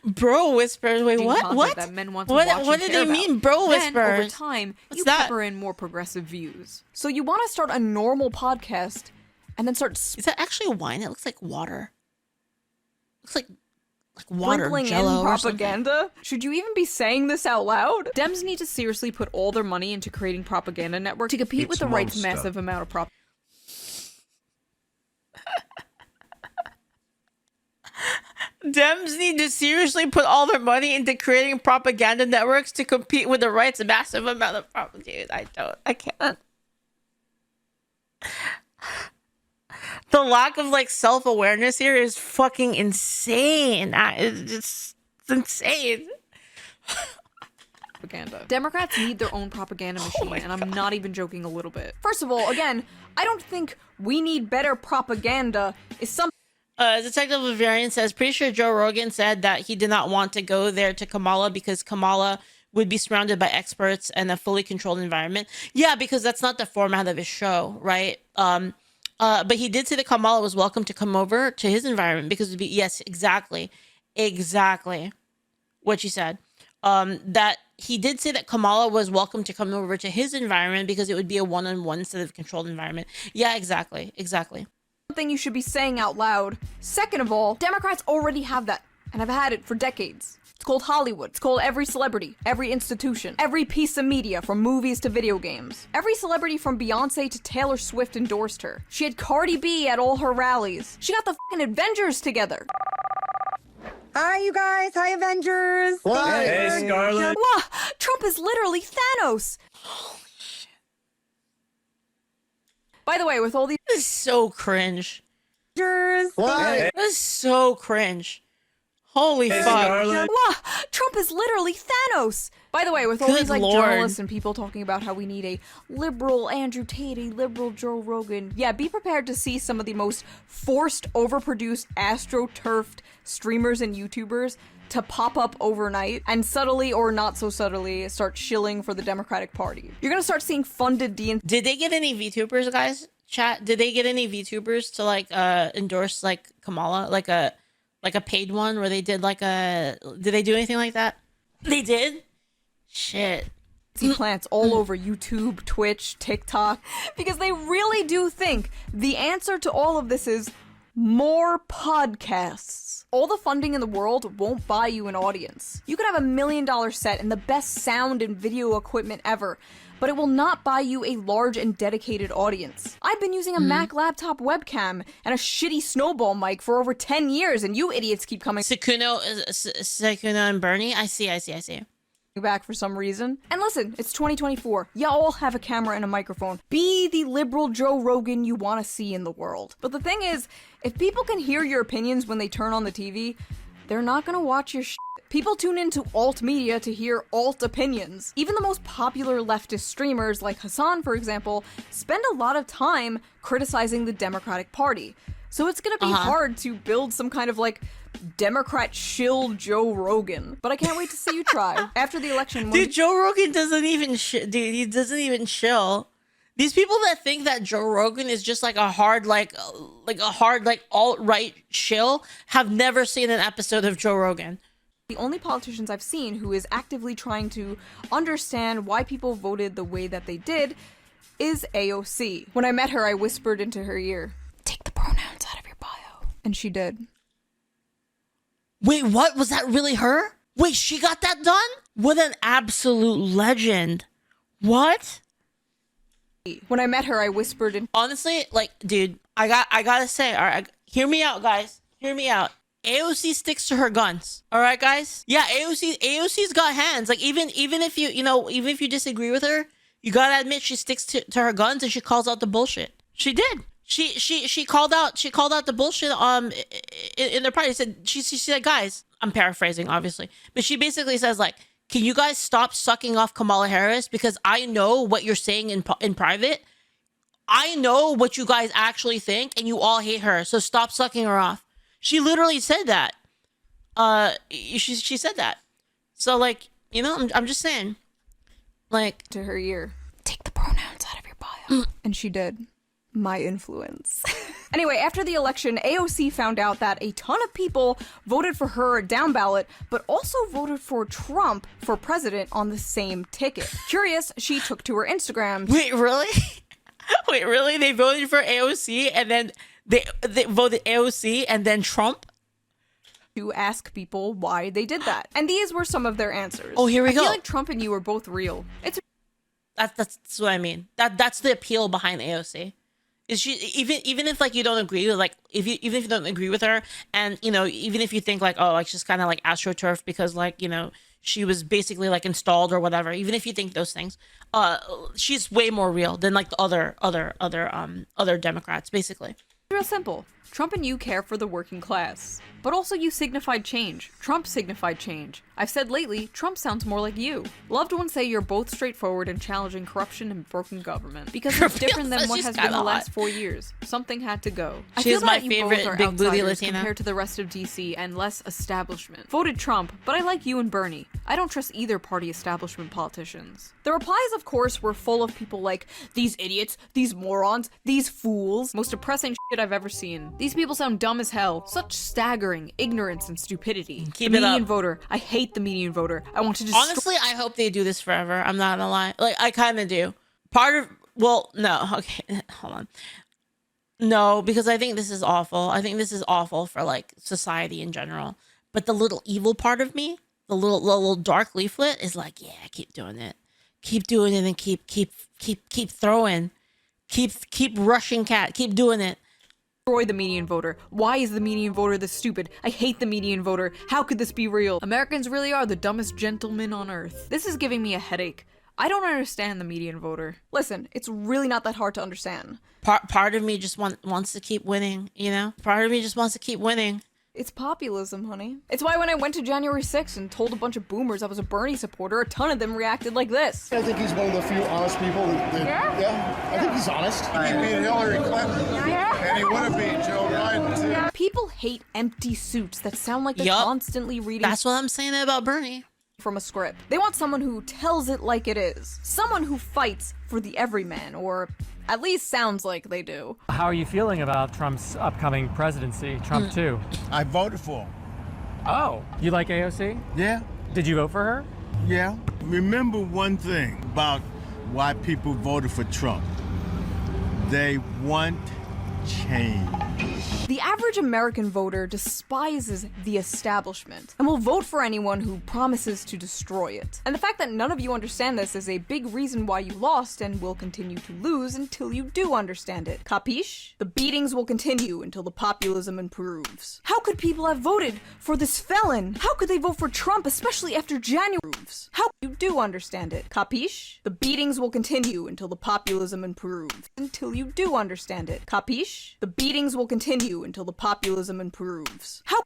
bro whispers. Wait, what? That men want to watch what and did they care mean, about. bro Then, whispers? over time, What's you that? pepper in more progressive views. So you want to start a normal podcast and then start Is that actually wine? It looks like water. Looks like water, sprinkling in Jello or something. propaganda? Should you even be saying this out loud? Dems need to seriously put all their money into creating propaganda networks to compete with the right's monster. massive amount of propaganda. Dems need to seriously put all their money into creating propaganda networks to compete with the right's massive amount of propaganda. I can't. The lack of like self-awareness here is fucking insane. It's insane. Propaganda. Democrats need their own propaganda machine, and I'm not even joking a little bit. First of all, again, I don't think we need better propaganda. Is some Detective Lavarian says, pretty sure Joe Rogan said that he did not want to go there to Kamala because Kamala would be surrounded by experts and a fully controlled environment. Yeah, because that's not the format of his show, right? But he did say that Kamala was welcome to come over to his environment because it'd be, yes, exactly what she said. That he did say that Kamala was welcome to come over to his environment because it would be a one-on-one instead of a controlled environment. Yeah, exactly. something you should be saying out loud. Second of all, Democrats already have that, and have had it for decades. It's called Hollywood. It's called every celebrity, every institution, every piece of media, from movies to video games. Every celebrity from Beyonce to Taylor Swift endorsed her. She had Cardi B at all her rallies. She got the fucking Avengers together. Hi, you guys. Hi, Avengers. What? Hey, Scarlett. Wow, Trump is literally Thanos. By the way, with all these... This is so cringe. What? This is so cringe. Holy fuck. Wow, Trump is literally Thanos. By the way, with all Good these like Lord. journalists and people talking about how we need a liberal Andrew Tate, a liberal Joe Rogan, yeah, be prepared to see some of the most forced, overproduced, astroturfed streamers and YouTubers to pop up overnight and subtly or not so subtly start shilling for the Democratic Party. You're gonna start seeing funded Did they get any VTubers, guys? Chat, did they get any VTubers to like endorse like Kamala, like a paid one where they did like did they do anything like that? They did? Shit. See plants all over YouTube, Twitch, TikTok, because they really do think the answer to all of this is more podcasts. All the funding in the world won't buy you an audience. You could have $1 million set and the best sound and video equipment ever, but it will not buy you a large and dedicated audience. I've been using a Mac laptop webcam and a shitty snowball mic for over 10 years, and you idiots keep coming Sekuno and Bernie? I see. back for some reason. And listen, it's 2024. You all have a camera and a microphone. Be the liberal Joe Rogan you want to see in the world. But the thing is, if people can hear your opinions when they turn on the TV, they're not gonna watch your shit. People tune into alt media to hear alt opinions. Even the most popular leftist streamers, like Hassan for example, spend a lot of time criticizing the Democratic Party. So it's gonna be hard to build some kind of like Democrat shill Joe Rogan. But I can't wait to see you try. After the election... Dude, Joe Rogan doesn't even he doesn't even chill. These people that think that Joe Rogan is just like a hard alt-right shill have never seen an episode of Joe Rogan. The only politicians I've seen who is actively trying to understand why people voted the way that they did is AOC. When I met her, I whispered into her ear, "Take the pronouns out of your bio." And she did. Wait, what? Was that really her? Wait, she got that done? What an absolute legend. What? When I met her, I whispered in... Honestly, like, dude, I gotta say, all right, hear me out, guys. Hear me out. AOC sticks to her guns. All right, guys? Yeah, AOC's got hands. Like, even if you disagree with her, you gotta admit she sticks to her guns and she calls out the bullshit. She did. She called out the bullshit in their party. She said, guys, I'm paraphrasing obviously, but she basically says like, can you guys stop sucking off Kamala Harris, because I know what you're saying in private. I know what you guys actually think, and you all hate her, so stop sucking her off. She literally said that. She said that. So like, you know, I'm just saying, like, to her ear, take the pronouns out of your bio. And she did. My influence. Anyway, after the election, AOC found out that a ton of people voted for her down ballot, but also voted for Trump for president on the same ticket. Curious, she took to her Instagram. Wait, really? Wait, really? They voted for AOC and then they voted AOC and then Trump? To ask people why they did that. And these were some of their answers. Oh, here we go. I feel like Trump and you are both real. That's what I mean. That's the appeal behind AOC. Is she even if like you don't agree with like even if you don't agree with her, and you know, even if you think like, oh, like she's kind of like astroturf because like, you know, she was basically like installed or whatever, even if you think those things, she's way more real than like the other Democrats, basically. Real simple. Trump and you care for the working class. But also you signified change. Trump signified change. I've said lately, Trump sounds more like you. Loved ones say you're both straightforward in challenging corruption and broken government. Because it's different than what has been the last 4 years. Something had to go. I feel my that you favorite both are big booty outsiders Latina. compared to the rest of DC and less establishment. Voted Trump, but I like you and Bernie. I don't trust either party establishment politicians. The replies, of course, were full of people like, these idiots, these morons, these fools. Most depressing shit I've ever seen. These people sound dumb as hell. Such staggering ignorance and stupidity. Keep the it up. median voter. I hate the median voter. I want to destroy— Honestly, I hope they do this forever. I'm not gonna lie. Like, I kind of do. No, okay, hold on. No, because I think this is awful. I think this is awful for like society in general. But the little evil part of me, the little dark leaflet, is like, yeah, keep doing it. Keep doing it and keep throwing. Keep rushing cat. Keep doing it. Destroy the median voter. Why is the median voter this stupid? I hate the median voter. How could this be real? Americans really are the dumbest gentlemen on earth. This is giving me a headache. I don't understand the median voter. Listen, it's really not that hard to understand. Part of me just wants to keep winning, you know? Part of me just wants to keep winning. It's populism, honey. It's why when I went to January 6th and told a bunch of boomers I was a Bernie supporter, a ton of them reacted like this. I think he's one of the few honest people yeah, I think he's honest. He beat Hillary Clinton, and he would have beat Joe Biden, too. People hate empty suits that sound like they're constantly reading— That's what I'm saying about Bernie. From a script. They want someone who tells it like it is. Someone who fights for the everyman, or at least sounds like they do. How are you feeling about Trump's upcoming presidency, Trump 2? I voted for him. Oh, you like AOC? Yeah. Did you vote for her? Yeah. Remember one thing about why people voted for Trump. They want change. The average American voter despises the establishment and will vote for anyone who promises to destroy it. And the fact that none of you understand this is a big reason why you lost and will continue to lose until you do understand it. Capiche? The beatings will continue until the populism improves. How could people have voted for this felon? How could they vote for Trump, especially after January? How you do understand it? Capiche? The beatings will continue until the populism improves. Until you do understand it. Capiche? The beatings will continue until the populism improves. How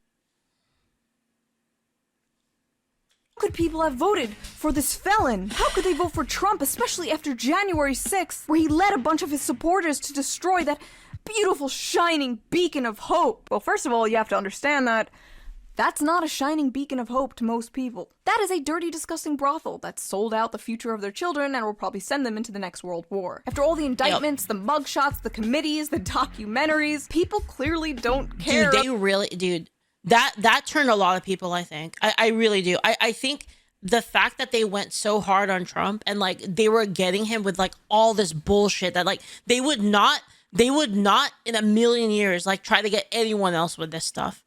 could people have voted for this felon? How could they vote for Trump, especially after January 6th, where he led a bunch of his supporters to destroy that beautiful, shining beacon of hope? Well, first of all, you have to understand that that's not a shining beacon of hope to most people. That is a dirty, disgusting brothel that sold out the future of their children and will probably send them into the next World War. After all the indictments, the mugshots, the committees, the documentaries, people clearly don't care. Dude, that turned a lot of people, I think. I really do. I think the fact that they went so hard on Trump and like they were getting him with like all this bullshit that like they would not in a million years like try to get anyone else with this stuff.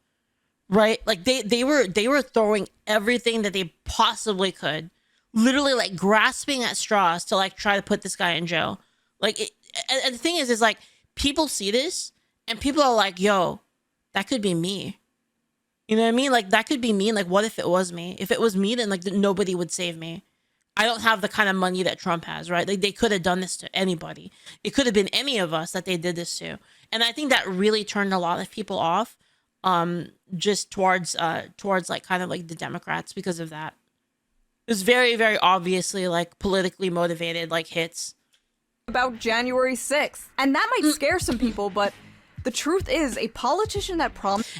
Right? Like they were throwing everything that they possibly could, literally like grasping at straws to like try to put this guy in jail. Like, and the thing is like people see this and people are like, yo, that could be me. You know what I mean? Like that could be me. Like, what if it was me? If it was me, then like nobody would save me. I don't have the kind of money that Trump has, right? Like they could have done this to anybody. It could have been any of us that they did this to. And I think that really turned a lot of people off just towards like kind of like the Democrats because of that. It was very, very obviously like politically motivated like hits. About January 6th. And that might scare some people, but the truth is, a politician that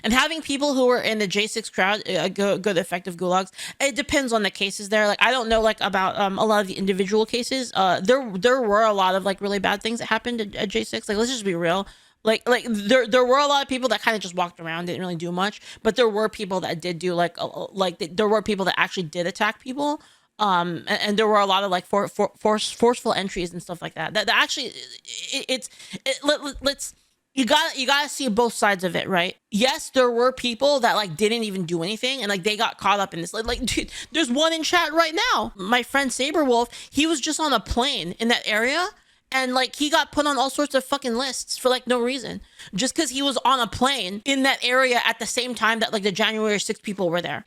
and having people who were in the J6 crowd go to effective gulags, it depends on the cases there. Like, I don't know, like, about a lot of the individual cases. There were a lot of, like, really bad things that happened at J6. Like, let's just be real. Like there were a lot of people that kind of just walked around, didn't really do much. But there were people that did do, there were people that actually did attack people. And there were a lot of, like, forceful entries and stuff like that. That actually, let's... You gotta see both sides of it, right? Yes, there were people that like didn't even do anything and like they got caught up in this. Like dude, there's one in chat right now. My friend Saberwolf, he was just on a plane in that area and like he got put on all sorts of fucking lists for like no reason. Just because he was on a plane in that area at the same time that like the January 6th people were there.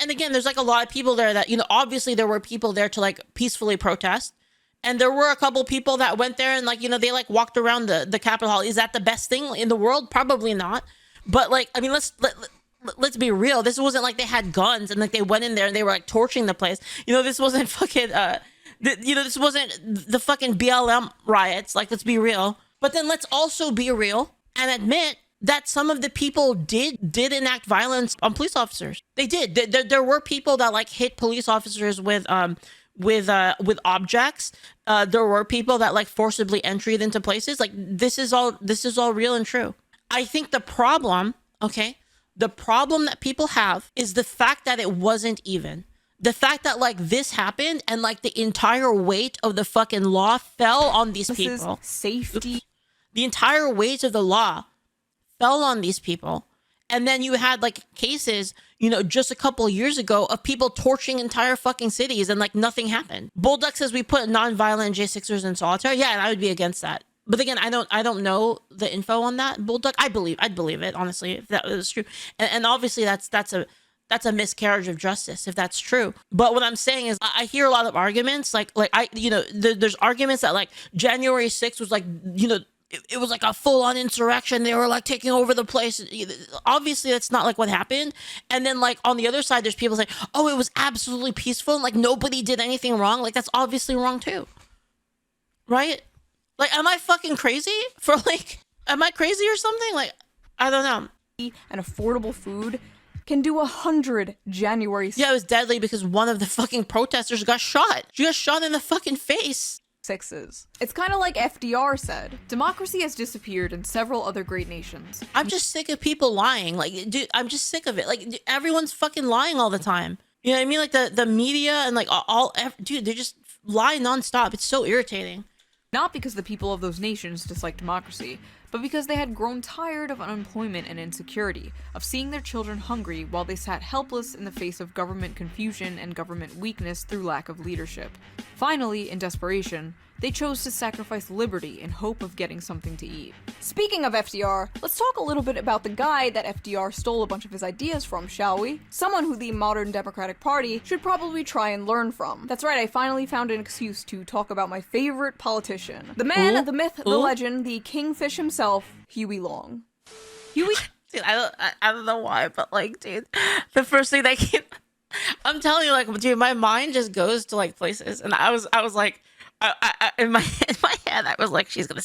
And again, there's like a lot of people there that, you know, obviously there were people there to like peacefully protest. And there were a couple people that went there and like, you know, they like walked around the Capitol Hall. Is that the best thing in the world? Probably not. But like, I mean, let's be real. This wasn't like they had guns and like they went in there and they were like torching the place. You know, this wasn't fucking, this wasn't the fucking BLM riots. Like, let's be real. But then let's also be real and admit that some of the people did enact violence on police officers. They did. There were people that like hit police officers with objects. There were people that like forcibly entered into places. Like this is all real and true. I think the problem that people have is the fact that it wasn't even. The fact that like this happened and like the entire weight of the fucking law fell on these people. Safety. The entire weight of the law fell on these people. And then you had like cases, you know, just a couple of years ago of people torching entire fucking cities and like nothing happened. Bulldog says we put non-violent J6ers in solitary. Yeah, and I would be against that. But again, I don't know the info on that. Bulldog, I'd believe it, honestly, if that was true. And obviously that's a miscarriage of justice if that's true. But what I'm saying is I hear a lot of arguments there's arguments that like January 6th was like, you know, it was like a full-on insurrection. They were like taking over the place. Obviously, that's not like what happened. And then like on the other side, there's people saying, oh, it was absolutely peaceful. And, like nobody did anything wrong. Like that's obviously wrong too. Right? Like, am I fucking crazy am I crazy or something? Like, I don't know. And affordable food can do 100 January. Yeah, it was deadly because one of the fucking protesters got shot. She got shot in the fucking face. Sixes. It's kind of like FDR said. Democracy has disappeared in several other great nations. I'm just sick of people lying. Like, dude, I'm just sick of it. Like, everyone's fucking lying all the time. You know what I mean? Like the media and like dude, they just lie nonstop. It's so irritating. Not because the people of those nations dislike democracy, but because they had grown tired of unemployment and insecurity, of seeing their children hungry while they sat helpless in the face of government confusion and government weakness through lack of leadership. Finally, in desperation, they chose to sacrifice liberty in hope of getting something to eat. Speaking of FDR, let's talk a little bit about the guy that FDR stole a bunch of his ideas from, shall we? Someone who the modern Democratic Party should probably try and learn from. That's right, I finally found an excuse to talk about my favorite politician. The man, the myth, the legend, the kingfish himself, Huey Long. Huey... Dude, I don't know why, but like, dude, the first thing that came... I'm telling you, like, dude, my mind just goes to like places, and I was like, in my head, I was like, she's gonna.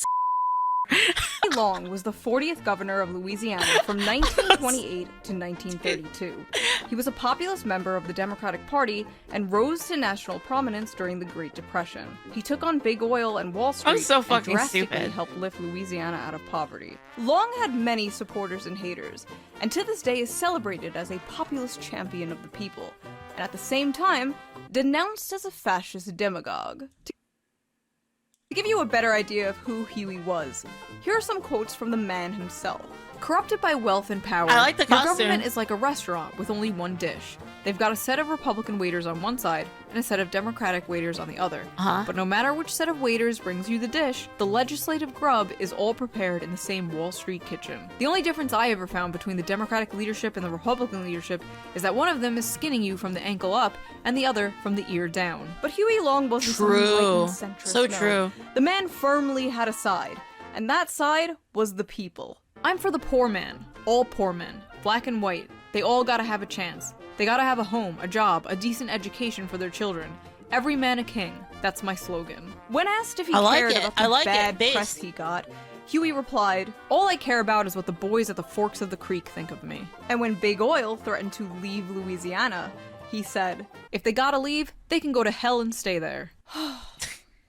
Huey Long was the 40th governor of Louisiana from 1928 to 1932. He was a populist member of the Democratic Party and rose to national prominence during the Great Depression. He took on big oil and Wall Street and drastically stupid. helped lift Louisiana out of poverty. Long had many supporters and haters, and to this day is celebrated as a populist champion of the people, and at the same time, denounced as a fascist demagogue. To give you a better idea of who Huey was, here are some quotes from the man himself. Corrupted by wealth and power, I like the your costume. government is like a restaurant with only one dish. They've got a set of Republican waiters on one side and a set of Democratic waiters on the other. But no matter which set of waiters brings you the dish, the legislative grub is all prepared in the same Wall Street kitchen. The only difference I ever found between the Democratic leadership and the Republican leadership is that one of them is skinning you from the ankle up and the other from the ear down. But Huey Long wasn't some enlightened centrist, So no. true. The man firmly had a side, and that side was the people. I'm for the poor man. All poor men. Black and white. They all gotta have a chance. They gotta have a home, a job, a decent education for their children. Every man a king. That's my slogan. When asked if he cared about the bad press he got, Huey replied, "All I care about is what the boys at the forks of the creek think of me." And when Big Oil threatened to leave Louisiana, he said, "If they gotta leave, they can go to hell and stay there."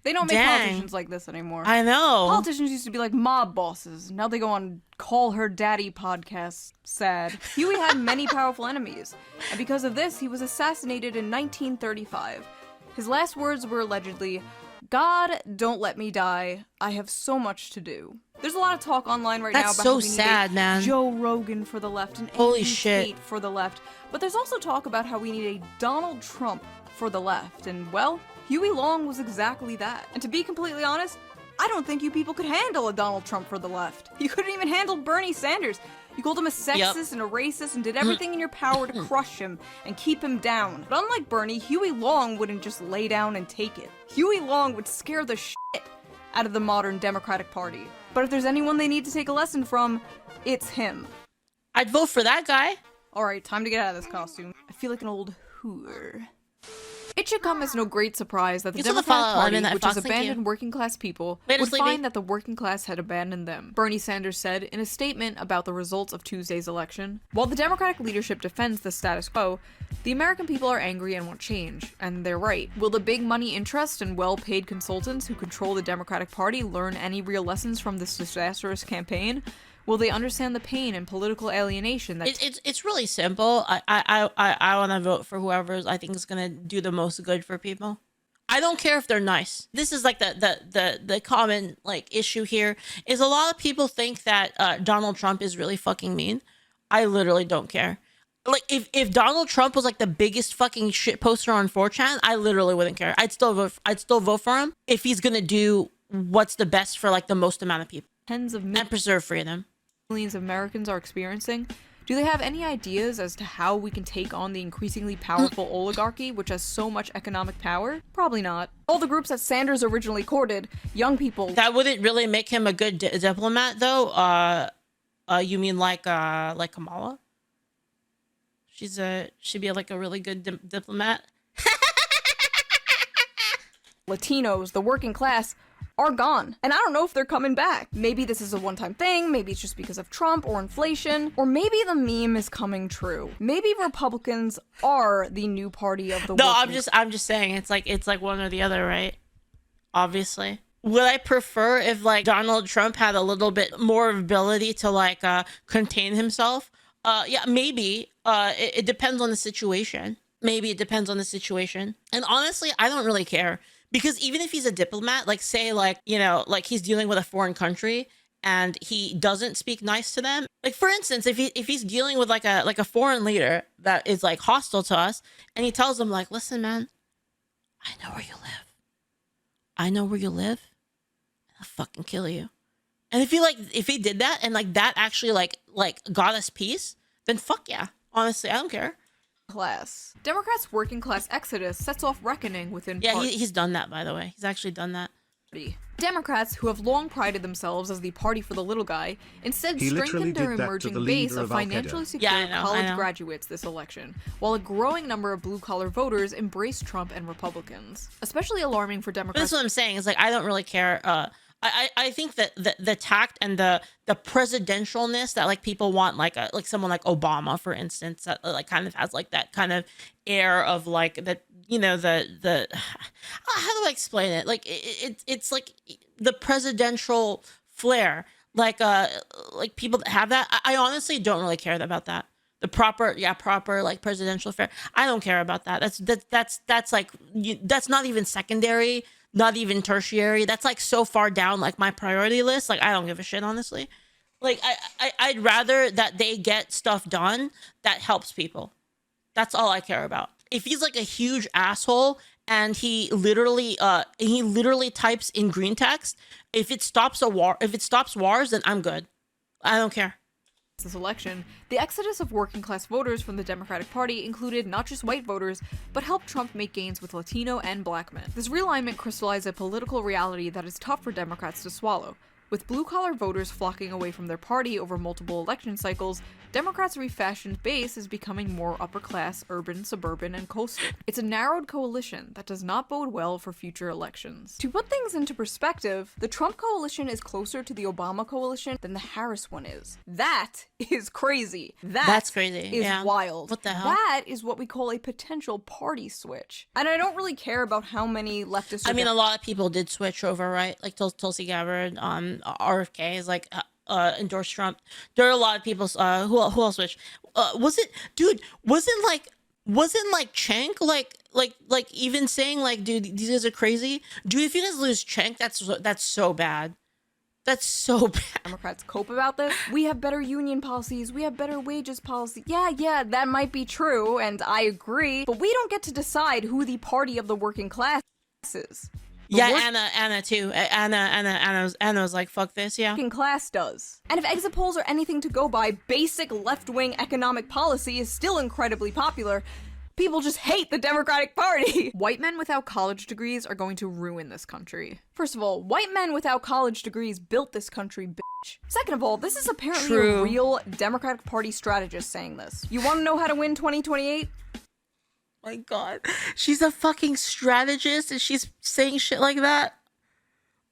They don't make politicians like this anymore. I know. Politicians used to be like mob bosses. Now they go on Call Her Daddy podcasts. Sad. Huey had many powerful enemies, and because of this, he was assassinated in 1935. His last words were allegedly, "God, don't let me die. I have so much to do." There's a lot of talk online right now That's about so how we sad, need a man. Joe Rogan for the left and Holy Amy shit. Tate for the left. But there's also talk about how we need a Donald Trump for the left. And, well, Huey Long was exactly that. And to be completely honest, I don't think you people could handle a Donald Trump for the left. You couldn't even handle Bernie Sanders. You called him a sexist and a racist and did everything in your power to crush him and keep him down. But unlike Bernie, Huey Long wouldn't just lay down and take it. Huey Long would scare the shit out of the modern Democratic Party. But if there's anyone they need to take a lesson from, it's him. I'd vote for that guy. Alright, time to get out of this costume. I feel like an old hooer. It should come as no great surprise that the Democratic Party, which has abandoned working class people, would find that the working class had abandoned them. Bernie Sanders said in a statement about the results of Tuesday's election, "While the Democratic leadership defends the status quo, the American people are angry and want change, and they're right. Will the big money interests and well-paid consultants who control the Democratic Party learn any real lessons from this disastrous campaign? Will they understand the pain and political alienation that..." It's really simple. I want to vote for whoever I think is gonna do the most good for people. I don't care if they're nice. This is like the common like issue here is a lot of people think that Donald Trump is really fucking mean. I literally don't care. Like if Donald Trump was like the biggest fucking shit poster on 4chan, I literally wouldn't care. I'd still vote for him if he's gonna do what's the best for like the most amount of people. Tens of and preserve freedom. Millions of Americans are experiencing. Do they have any ideas as to how we can take on the increasingly powerful oligarchy, which has so much economic power? Probably not. All the groups that Sanders originally courted, young people... That wouldn't really make him a good diplomat, though. You mean like Kamala? She'd be like a really good diplomat. Latinos, the working class, are gone. And I don't know if they're coming back. Maybe this is a one-time thing, maybe it's just because of Trump or inflation, or maybe the meme is coming true. Maybe Republicans are the new party of the I'm just saying it's like one or the other, right? Obviously. Would I prefer if like Donald Trump had a little bit more ability to like contain himself? Yeah, maybe. It depends on the situation. Maybe it depends on the situation. And honestly, I don't really care. Because even if he's a diplomat, like say like, you know, like he's dealing with a foreign country and he doesn't speak nice to them. Like for instance, if he's dealing with like a foreign leader that is like hostile to us and he tells them like, "Listen, man, I know where you live. I know where you live. And I'll fucking kill you." And if he did that and like that actually like got us peace, then fuck yeah. Honestly, I don't care. Class. Democrats' working class exodus sets off reckoning within he's done that, by the way. He's actually done that. Democrats, who have long prided themselves as the party for the little guy, instead strengthened their emerging base of financially secure college graduates this election, while a growing number of blue-collar voters embraced Trump and Republicans. Especially alarming for Democrats. That's what I'm saying. It's like, I don't really care. I think that the tact and the presidentialness that like people want, like someone like Obama, for instance, that like kind of has like that kind of air of like that, you know, the how do I explain it? Like it's like the presidential flair, like people that have that. I honestly don't really care about that. The proper like presidential flair. I don't care about that. That's like that's not even secondary. Not even tertiary. That's like so far down like my priority list. Like I don't give a shit, honestly. Like I'd rather that they get stuff done that helps people. That's all I care about. If he's like a huge asshole and he literally types in green text, if it stops wars, then I'm good. I don't care. This election, the exodus of working class voters from the Democratic Party included not just white voters, but helped Trump make gains with Latino and black men. This realignment crystallized a political reality that is tough for Democrats to swallow. With blue-collar voters flocking away from their party over multiple election cycles, Democrats' refashioned base is becoming more upper-class, urban, suburban, and coastal. It's a narrowed coalition that does not bode well for future elections. To put things into perspective, the Trump coalition is closer to the Obama coalition than the Harris one is. That is crazy. That's crazy. Is wild. What the hell? That is what we call a potential party switch. And I don't really care about how many leftists. I mean, a lot of people did switch over, right? Like Tulsi Gabbard, RFK is like endorsed Trump. There are a lot of people. Who else switched? Wasn't Cenk like even saying like, dude, these guys are crazy. Dude, if you guys lose Cenk, that's so bad. That's so bad. Democrats cope about this. We have better union policies. We have better wages policy. Yeah, that might be true, and I agree. But we don't get to decide who the party of the working class is. Anna too. Anna was like, fuck this, yeah. Working class does. And if exit polls are anything to go by, basic left-wing economic policy is still incredibly popular. People just hate the Democratic Party. White men without college degrees are going to ruin this country. First of all, white men without college degrees built this country, bitch. Second of all, this is apparently a real Democratic Party strategist saying this. You want to know how to win 2028? My God, she's a fucking strategist and she's saying shit like that.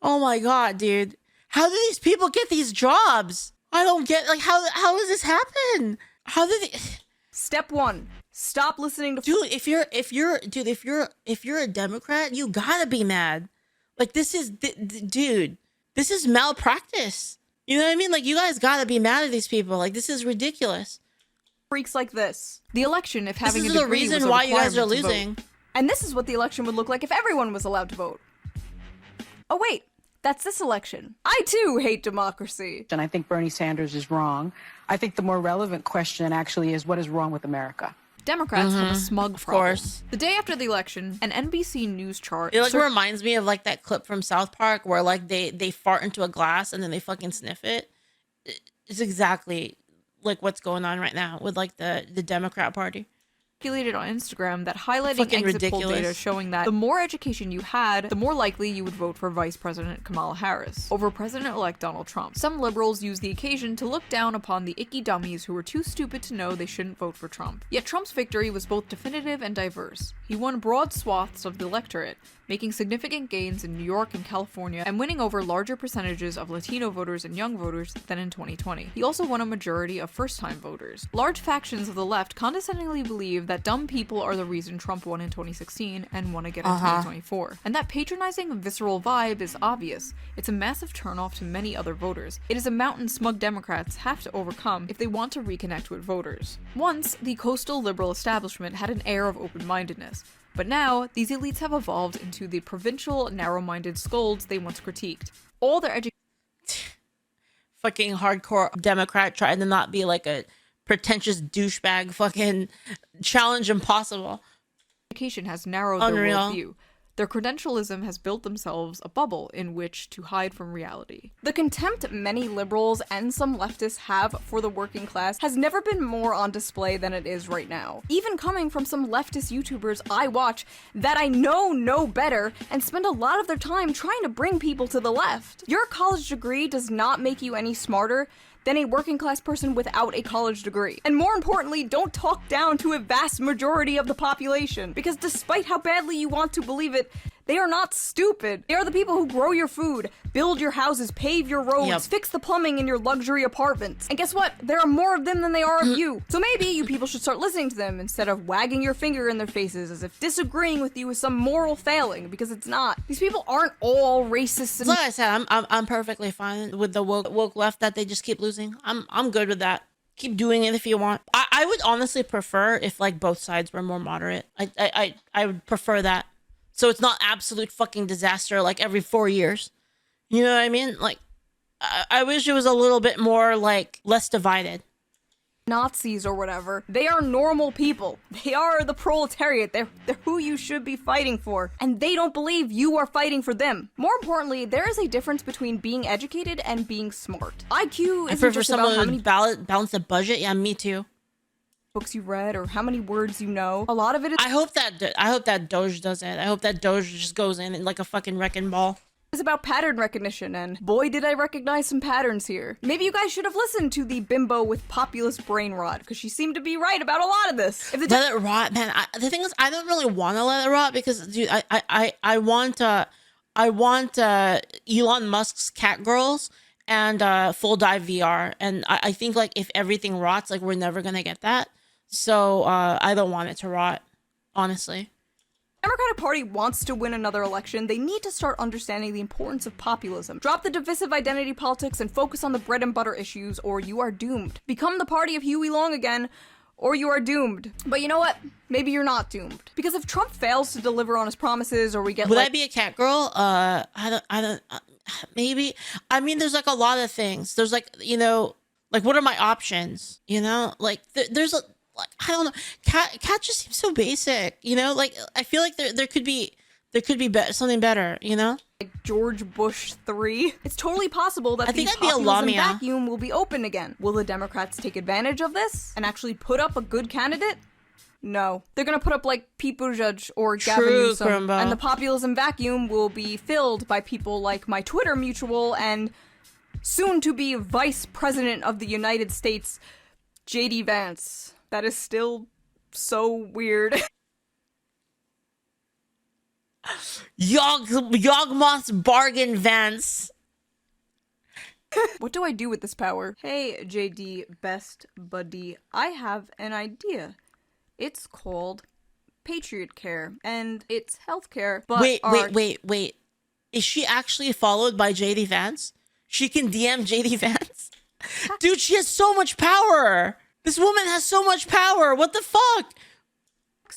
Oh my God, dude. How do these people get these jobs? I don't get, like, how does this happen? How did they... Step 1. Stop listening to... Dude, if you're a Democrat, you gotta be mad. Like, this is, dude, this is malpractice. You know what I mean? Like, you guys gotta be mad at these people. Like, this is ridiculous. Freaks like this. The election, if having a degree, degree this is was the reason a why you guys are requirement to losing. vote. And this is what the election would look like if everyone was allowed to vote. Oh wait, that's this election. I too hate democracy. And I think Bernie Sanders is wrong. I think the more relevant question actually is what is wrong with America? Democrats have a smug problem. The day after the election, an NBC News chart... It like reminds me of like that clip from South Park where like they fart into a glass and then they fucking sniff it. It's exactly like what's going on right now with like the Democrat Party. Circulated on Instagram that highlighting exit poll data showing that the more education you had, the more likely you would vote for Vice President Kamala Harris over President-elect Donald Trump. Some liberals used the occasion to look down upon the icky dummies who were too stupid to know they shouldn't vote for Trump. Yet Trump's victory was both definitive and diverse. He won broad swaths of the electorate, making significant gains in New York and California, and winning over larger percentages of Latino voters and young voters than in 2020. He also won a majority of first-time voters. Large factions of the left condescendingly believe that dumb people are the reason Trump won in 2016 and won again in 2024. And that patronizing, visceral vibe is obvious. It's a massive turnoff to many other voters. It is a mountain smug Democrats have to overcome if they want to reconnect with voters. Once, the coastal liberal establishment had an air of open-mindedness. But now, these elites have evolved into the provincial, narrow-minded scolds they once critiqued. All their fucking hardcore Democrat trying to not be like a pretentious douchebag fucking challenge impossible. Education has narrowed their worldview. Their credentialism has built themselves a bubble in which to hide from reality. The contempt many liberals and some leftists have for the working class has never been more on display than it is right now. Even coming from some leftist YouTubers I watch that I know better and spend a lot of their time trying to bring people to the left. Your college degree does not make you any smarter than a working class person without a college degree. And more importantly, don't talk down to a vast majority of the population, because despite how badly you want to believe it, they are not stupid. They are the people who grow your food, build your houses, pave your roads, fix the plumbing in your luxury apartments. And guess what? There are more of them than they are of you. So maybe you people should start listening to them instead of wagging your finger in their faces as if disagreeing with you is some moral failing, because it's not. These people aren't all racist. And like I said, I'm perfectly fine with the woke left that they just keep losing. I'm good with that. Keep doing it if you want. I would honestly prefer if like both sides were more moderate. I would prefer that. So it's not absolute fucking disaster like every 4 years. You know what I mean? Like, I wish it was a little bit more like less divided. Nazis or whatever. They are normal people. They are the proletariat. They're who you should be fighting for. And they don't believe you are fighting for them. More importantly, there is a difference between being educated and being smart. IQ isn't just about how many balance the budget. Yeah, me too. Books you read or how many words you know. A lot of it is. I hope that Doge does it. I hope that Doge just goes in like a fucking wrecking ball. It's about pattern recognition, and boy did I recognize some patterns here. Maybe you guys should have listened to the bimbo with populist brain rot, because she seemed to be right about a lot of this. If let it rot, man. The thing is, I don't really want to let it rot because, dude, I want Elon Musk's cat girls and full dive VR, and I think like if everything rots, like we're never gonna get that. So I don't want it to rot, honestly. Democratic Party wants to win another election, they need to start understanding the importance of populism. Drop the divisive identity politics and focus on the bread and butter issues, or you are doomed. Become the party of Huey Long again, or you are doomed. But you know what? Maybe you're not doomed. Because if Trump fails to deliver on his promises, or we get Would I be a cat girl? I don't, maybe. I mean, there's like a lot of things. There's like, you know, like what are my options? You know, like there's a, like, I don't know. Cat just seems so basic, you know. Like I feel like there could be something better, you know. Like George Bush 3. It's totally possible that the I'd be a populism Lamia. vacuum will be open again. Will the Democrats take advantage of this and actually put up a good candidate? No. They're gonna put up like Pete Buttigieg or Gavin Newsom, Crumbo. and the populism vacuum will be filled by people like my Twitter mutual and soon to be Vice President of the United States, JD Vance. That is still so weird. Yawgmoth's bargain Vance. What do I do with this power? Hey, JD, best buddy, I have an idea. It's called Patriot Care, and it's healthcare, but Wait. Is she actually followed by JD Vance? She can DM JD Vance? Dude, she has so much power! This woman has so much power! What the fuck?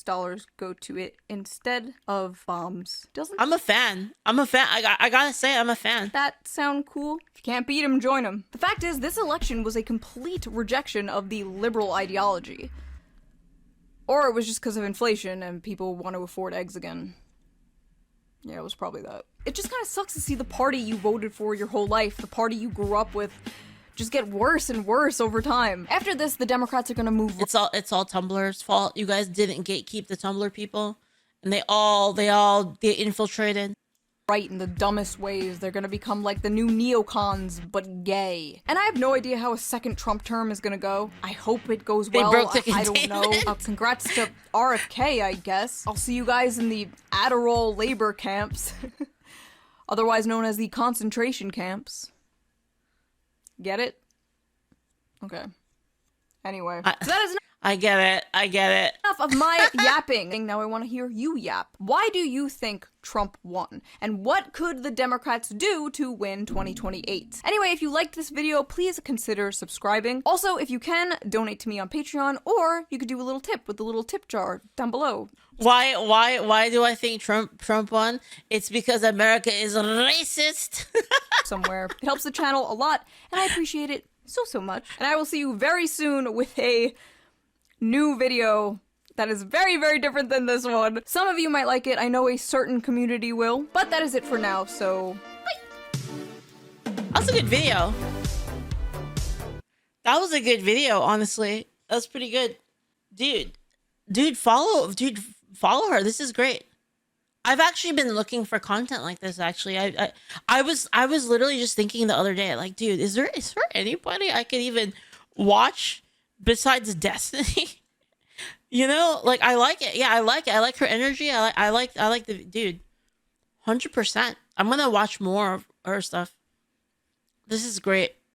Dollars go to it instead of bombs. I'm a fan. I gotta say, I'm a fan. That sound cool? If you can't beat him, join him. The fact is, this election was a complete rejection of the liberal ideology. Or it was just because of inflation and people want to afford eggs again. Yeah, it was probably that. It just kind of sucks to see the party you voted for your whole life, the party you grew up with, just get worse and worse over time. After this, the Democrats are gonna move. It's all Tumblr's fault. You guys didn't gatekeep the Tumblr people, and they infiltrated. Right in the dumbest ways. They're gonna become like the new neocons, but gay. And I have no idea how a second Trump term is gonna go. I hope it goes well. They broke the I don't know. Congrats to RFK, I guess. I'll see you guys in the Adderall labor camps, otherwise known as the concentration camps. Get it? Okay. Anyway. So that is I get it. enough of my yapping. Now I want to hear you yap. Why do you think Trump won? And what could the Democrats do to win 2028? Anyway, if you liked this video, please consider subscribing. Also, if you can, donate to me on Patreon, or you could do a little tip with the little tip jar down below. Why do I think Trump won? It's because America is racist. Somewhere. It helps the channel a lot, and I appreciate it so much. And I will see you very soon with a new video that is very, very different than this one. Some of you might like it. I know a certain community will. But that is it for now, so bye. That was a good video. That was a good video, honestly. That was pretty good. Dude, follow her. This is great. I've actually been looking for content like this, actually. I was literally just thinking the other day, like, dude, is there anybody I could even watch besides Destiny? You know, like, I like it. Yeah, I like it. I like her energy. I like the dude. 100%. I'm gonna watch more of her stuff. This is great.